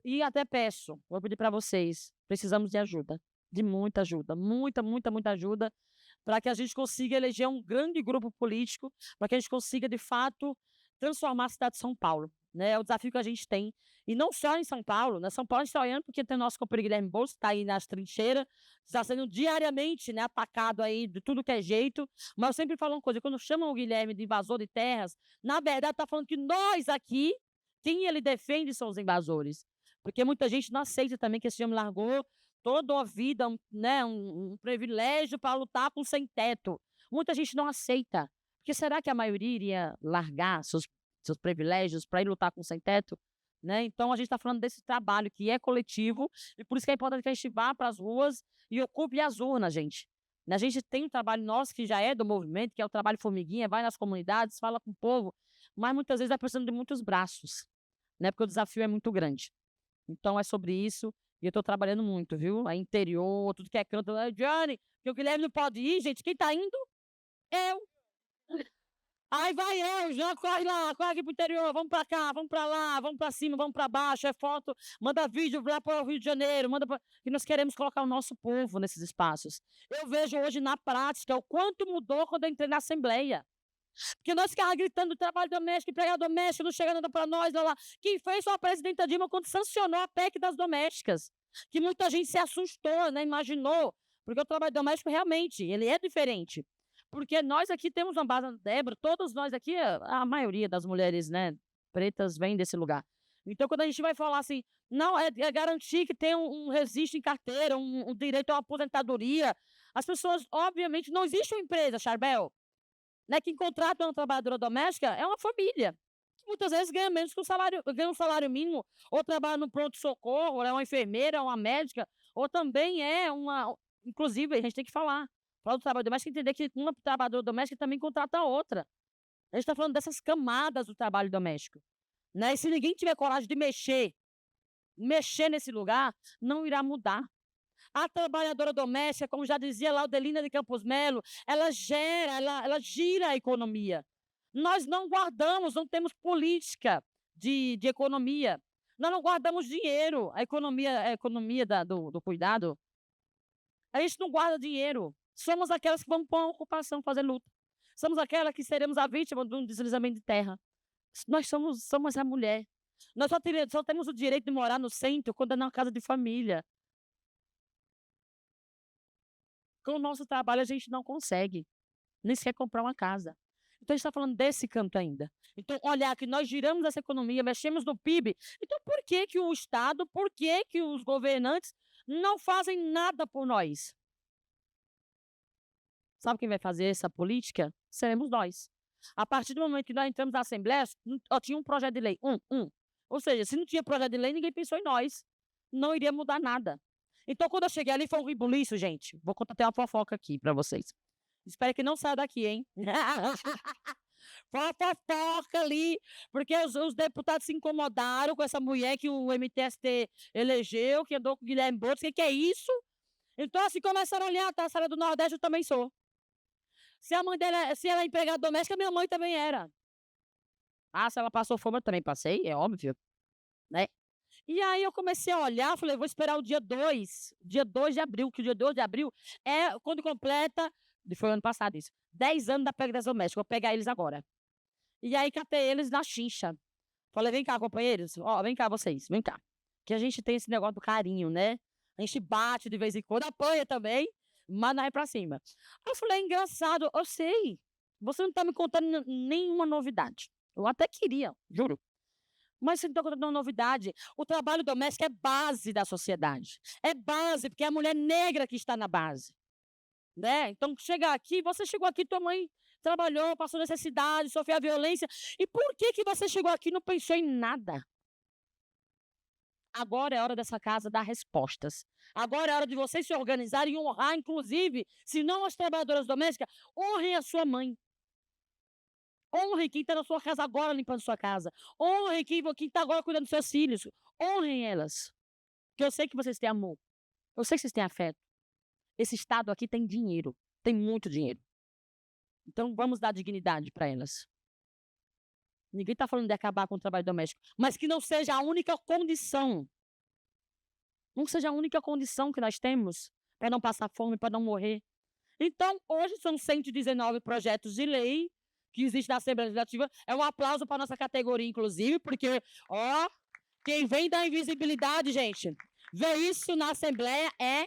e até peço, vou pedir para vocês, precisamos de ajuda, de muita ajuda, muita ajuda, para que a gente consiga eleger um grande grupo político, para que a gente consiga, de fato, transformar a cidade de São Paulo, né? É o desafio que a gente tem. E não só em São Paulo, né? São Paulo a gente está olhando porque tem o nosso companheiro Guilherme Boulos, que está aí nas trincheiras, está sendo diariamente, né, atacado aí de tudo que é jeito. Mas eu sempre falo uma coisa, quando chamam o Guilherme de invasor de terras, na verdade está falando que nós aqui, quem ele defende são os invasores. Porque muita gente não aceita também que esse homem largou toda a vida, né, um privilégio para lutar com sem teto. Muita gente não aceita. Porque será que a maioria iria largar seus privilégios para ir lutar com sem teto? Né? Então, a gente está falando desse trabalho que é coletivo, e por isso que é importante que a gente vá para as ruas e ocupe as urnas, gente. A gente tem um trabalho nosso que já é do movimento, que é o trabalho formiguinha, vai nas comunidades, fala com o povo, mas muitas vezes vai precisando de muitos braços, né? Porque o desafio é muito grande. Então é sobre isso, e eu estou trabalhando muito, viu? Aí interior, tudo que é canto, Johnny, que o Guilherme não pode ir, gente, quem tá indo? Eu. Aí vai eu, já corre lá, corre aqui pro interior, vamos pra cá, vamos pra lá, vamos pra cima, vamos pra baixo, é foto, manda vídeo lá para o Rio de Janeiro, que nós queremos colocar o nosso povo nesses espaços. Eu vejo hoje na prática o quanto mudou quando eu entrei na Assembleia. Porque nós ficávamos gritando trabalho doméstico, empregado doméstico, não chega nada para nós, lá. Quem fez foi a presidenta Dilma quando sancionou a PEC das domésticas, que muita gente se assustou, né, imaginou, porque o trabalho doméstico realmente, ele é diferente. Porque nós aqui temos uma base, Débora, todos nós aqui, a maioria das mulheres, né, pretas vem desse lugar. Então, quando a gente vai falar assim, não, é garantir que tem um registro em carteira, um direito a uma aposentadoria, as pessoas, obviamente, não existe uma empresa, Charbel, né, quem contrata uma trabalhadora doméstica é uma família, que muitas vezes ganha menos que ganha um salário mínimo, ou trabalha no pronto-socorro, ou é uma enfermeira, ou uma médica, ou também é inclusive, a gente tem que falar do trabalho doméstico, entender que uma trabalhadora doméstica também contrata a outra. A gente está falando dessas camadas do trabalho doméstico, né? E se ninguém tiver coragem de mexer nesse lugar, não irá mudar. A trabalhadora doméstica, como já dizia Laudelina de Campos Melo, ela gira a economia. Nós não guardamos, não temos política de economia. Nós não guardamos dinheiro. A economia do cuidado, a gente não guarda dinheiro. Somos aquelas que vamos pôr uma ocupação, fazer luta. Somos aquelas que seremos a vítima de um deslizamento de terra. Nós somos a mulher. Nós só temos o direito de morar no centro quando é na casa de família. Com o nosso trabalho, a gente não consegue nem sequer comprar uma casa. Então, a gente está falando desse canto ainda. Então, olhar que nós giramos essa economia, mexemos no PIB. Então, por que que o Estado, por que que os governantes não fazem nada por nós? Sabe quem vai fazer essa política? Seremos nós. A partir do momento que nós entramos na Assembleia, tinha um projeto de lei. Ou seja, se não tinha projeto de lei, ninguém pensou em nós. Não iria mudar nada. Então, quando eu cheguei ali, foi um rebuliço, gente. Vou contar até uma fofoca aqui para vocês. Espero que não saia daqui, hein? Foi uma fofoca ali, porque os deputados se incomodaram com essa mulher que o MTST elegeu, que andou com o Guilherme Boulos. O que é isso? Então, assim, começaram a olhar, tá? A Sara do Nordeste eu também sou. Se a mãe dela, se ela é empregada doméstica, minha mãe também era. Ah, se ela passou fome, eu também passei, é óbvio, né? E aí eu comecei a olhar, falei, vou esperar o dia 2 de abril, que o dia 2 de abril é quando completa, foi ano passado isso, 10 anos da PEC das domésticas, vou pegar eles agora. E aí catei eles na chincha. Falei, vem cá, companheiros, ó, vem cá vocês, vem cá. Que a gente tem esse negócio do carinho, né? A gente bate de vez em quando, apanha também, mas não é pra cima. Aí eu falei, engraçado, eu sei, você não tá me contando nenhuma novidade. Eu até queria, juro. Mas você não está contando uma novidade. O trabalho doméstico é base da sociedade. É base, porque é a mulher negra que está na base. Né? Então, chegar aqui, você chegou aqui, tua mãe trabalhou, passou necessidade, sofreu a violência. E por que você chegou aqui e não pensou em nada? Agora é hora dessa casa dar respostas. Agora é hora de vocês se organizarem e honrar, inclusive, se não as trabalhadoras domésticas, honrem a sua mãe. Honrem quem está na sua casa agora limpando sua casa. Honrem quem está agora cuidando dos seus filhos. Honrem elas. Porque eu sei que vocês têm amor. Eu sei que vocês têm afeto. Esse Estado aqui tem dinheiro. Tem muito dinheiro. Então vamos dar dignidade para elas. Ninguém está falando de acabar com o trabalho doméstico. Mas que não seja a única condição. Não seja a única condição que nós temos para não passar fome, para não morrer. Então, hoje são 119 projetos de lei que existe na Assembleia Legislativa. É um aplauso para a nossa categoria, inclusive, porque, ó, quem vem da invisibilidade, gente, ver isso na Assembleia é...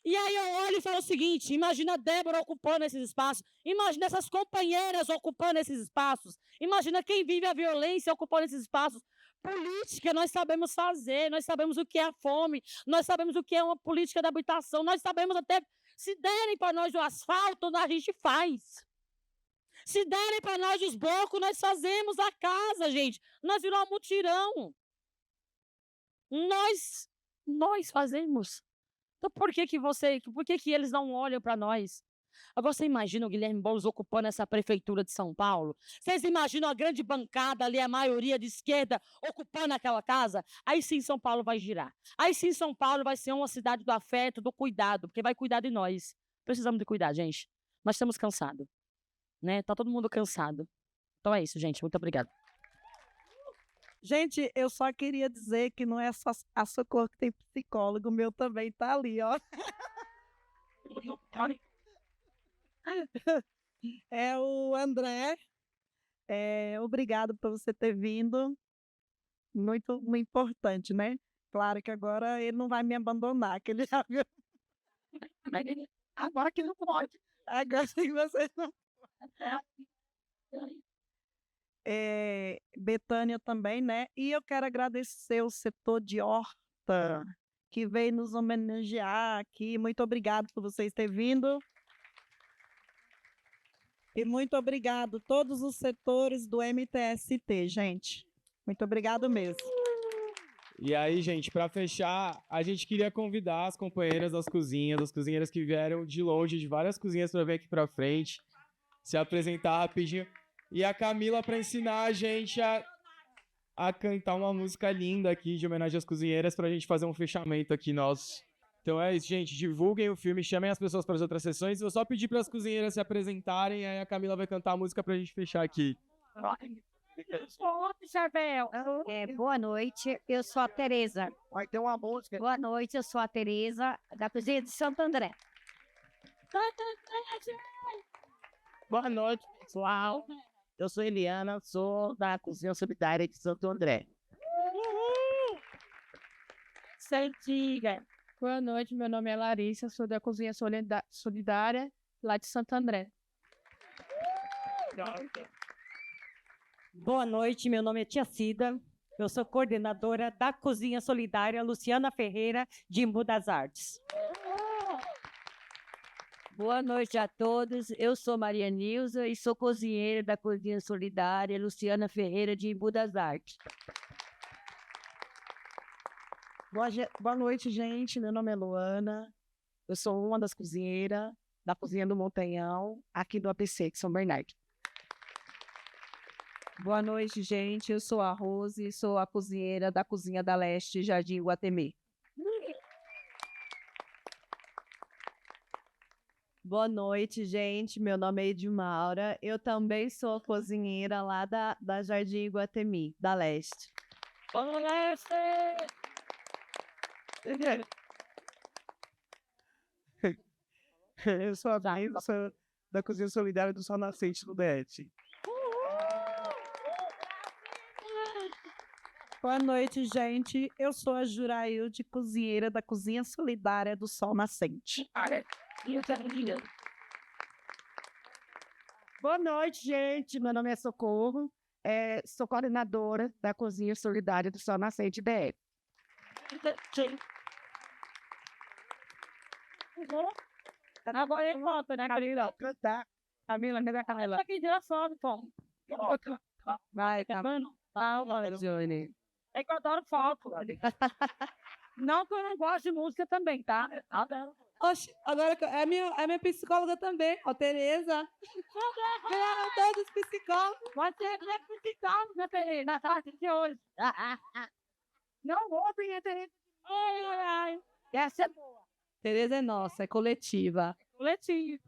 E aí eu olho e falo o seguinte, imagina a Débora ocupando esses espaços, imagina essas companheiras ocupando esses espaços, imagina quem vive a violência ocupando esses espaços. Política nós sabemos fazer, nós sabemos o que é a fome, nós sabemos o que é uma política de habitação, nós sabemos até, se derem para nós o asfalto, a gente faz. Se derem para nós os blocos, nós fazemos a casa, gente. Nós viramos um mutirão. Nós fazemos. Então por que que eles não olham para nós? Agora você imagina o Guilherme Boulos ocupando essa prefeitura de São Paulo? Vocês imaginam a grande bancada ali, a maioria de esquerda, ocupando aquela casa? Aí sim São Paulo vai girar. Aí sim São Paulo vai ser uma cidade do afeto, do cuidado, porque vai cuidar de nós. Precisamos de cuidar, gente. Nós estamos cansados, né? Tá todo mundo cansado. Então é isso, gente. Muito obrigada. Gente, eu só queria dizer que não é só a Socorro que tem psicólogo, o meu também tá ali, ó. É o André. Obrigado por você ter vindo. Muito, muito importante, né? Claro que agora ele não vai me abandonar, que ele já viu. Agora que não pode. Agora que você não pode. Betânia também, né? E eu quero agradecer o setor de horta que veio nos homenagear aqui. Muito obrigado por vocês terem vindo. E muito obrigado a todos os setores do MTST, gente. Muito obrigado mesmo. E aí, gente, para fechar, a gente queria convidar as companheiras das cozinhas, as cozinheiras que vieram de longe, de várias cozinhas, para vir aqui para frente, se apresentar rapidinho. E a Camila para ensinar a gente a cantar uma música linda aqui de homenagem às cozinheiras para a gente fazer um fechamento aqui nosso. Então é isso, gente. Divulguem o filme, chamem as pessoas para as outras sessões. Eu só pedi para as cozinheiras se apresentarem, aí a Camila vai cantar a música para a gente fechar aqui. Boa noite, eu sou a Tereza. Vai ter uma música. Boa noite, eu sou a Tereza, da cozinha de Santo André. Boa noite, pessoal. Eu sou Eliana, sou da Cozinha Solidária de Santo André. Santiga. Boa noite, meu nome é Larissa, sou da Cozinha Solidária, lá de Santo André. Boa noite, meu nome é Tia Cida, eu sou coordenadora da Cozinha Solidária Luciana Ferreira, de Embu das Artes. Boa noite a todos, eu sou Maria Nilza e sou cozinheira da Cozinha Solidária Luciana Ferreira, de Embu das Artes. Boa noite, gente. Meu nome é Luana. Eu sou uma das cozinheiras da Cozinha do Montanhão, aqui do APC, de São Bernardo. Boa noite, gente. Eu sou a Rose, sou a cozinheira da Cozinha da Leste, Jardim Guatemê. Boa noite, gente. Meu nome é Edmaura. Eu também sou cozinheira lá da Jardim Guatemi, da Leste. Boa Leste! Eu sou a Bíblia da Cozinha Solidária do Sol Nascente do DET. Boa noite, gente. Eu sou a Jurailde, cozinheira da Cozinha Solidária do Sol Nascente. Boa noite, gente. Meu nome é Socorro. Sou coordenadora da Cozinha Solidária do Sol Nascente BR. Agora ele volta, né, Camila? Cantar. Camila, me dá aquela. Aqui, tira foto, pô. Vai, Camila. Johnny. É que eu adoro foto. Não que eu não gosto de música também, tá? Oxe, agora é minha psicóloga também, ó, Tereza. Vieram todos psicólogos. Você é psicóloga, minha Tereza, na tarde de hoje. Não ouvem a Tereza. Ai. Essa é boa. Tereza é nossa, é coletiva. Coletiva.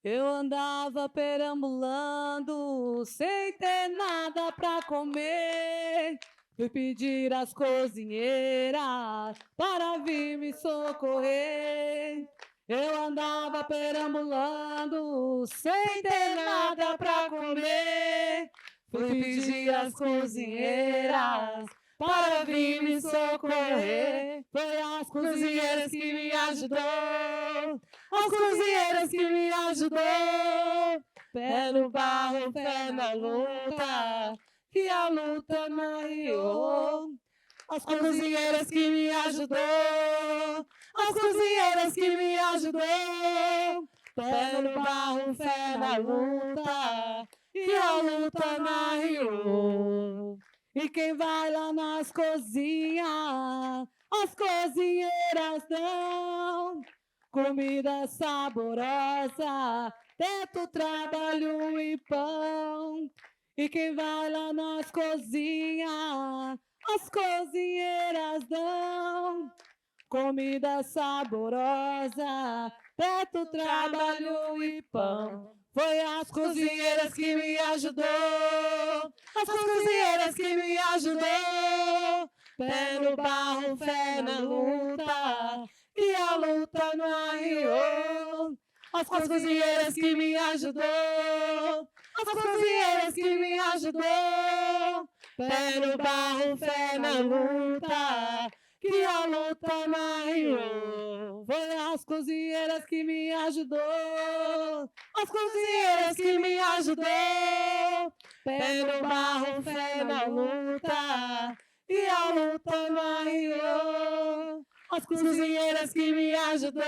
Eu andava perambulando, sem ter nada pra comer. Fui pedir às cozinheiras para vir me socorrer. Eu andava perambulando, sem ter nada pra comer. Fui pedir às cozinheiras para vir me socorrer. Foi as cozinheiras que me ajudou, as cozinheiras que me ajudou. Pé no barro, pé na luta, que a luta não arriou. As cozinheiras que me ajudou, as cozinheiras que me ajudou. Pé no barro, pé na luta, que a luta não arriou. E quem vai lá nas cozinhas, as cozinheiras dão comida saborosa, teto, trabalho e pão. E quem vai lá nas cozinhas, as cozinheiras dão comida saborosa, teto, trabalho e pão. Foi as cozinheiras que me ajudou, as cozinheiras que me ajudou. Pé no barro, fé na luta, e a luta não arriou. As cozinheiras que me ajudou, as cozinheiras que me ajudou. Pé no barro, fé na luta, que a luta não arriou. Foi as cozinheiras que me ajudou, as cozinheiras que me ajudou. Pé no barro, fé na luta, e a luta não arriou. As cozinheiras que me ajudou,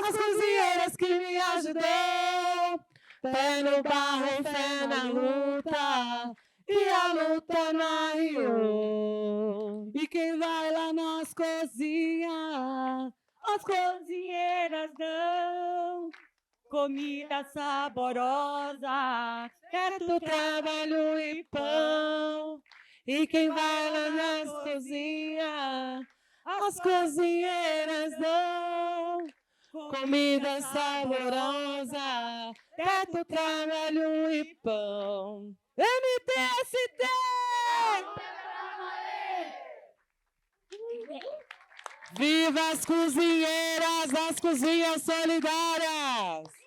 as cozinheiras que me ajudou. Pé no barro, fé na luta, e a luta não arriou. E quem vai lá nas cozinhas, as cozinheiras dão comida saborosa, teto, trabalho e pão. E quem vai lá nas cozinhas, as cozinheiras dão comida saborosa, teto, trabalho e pão. MTST! Viva as cozinheiras das cozinhas solidárias!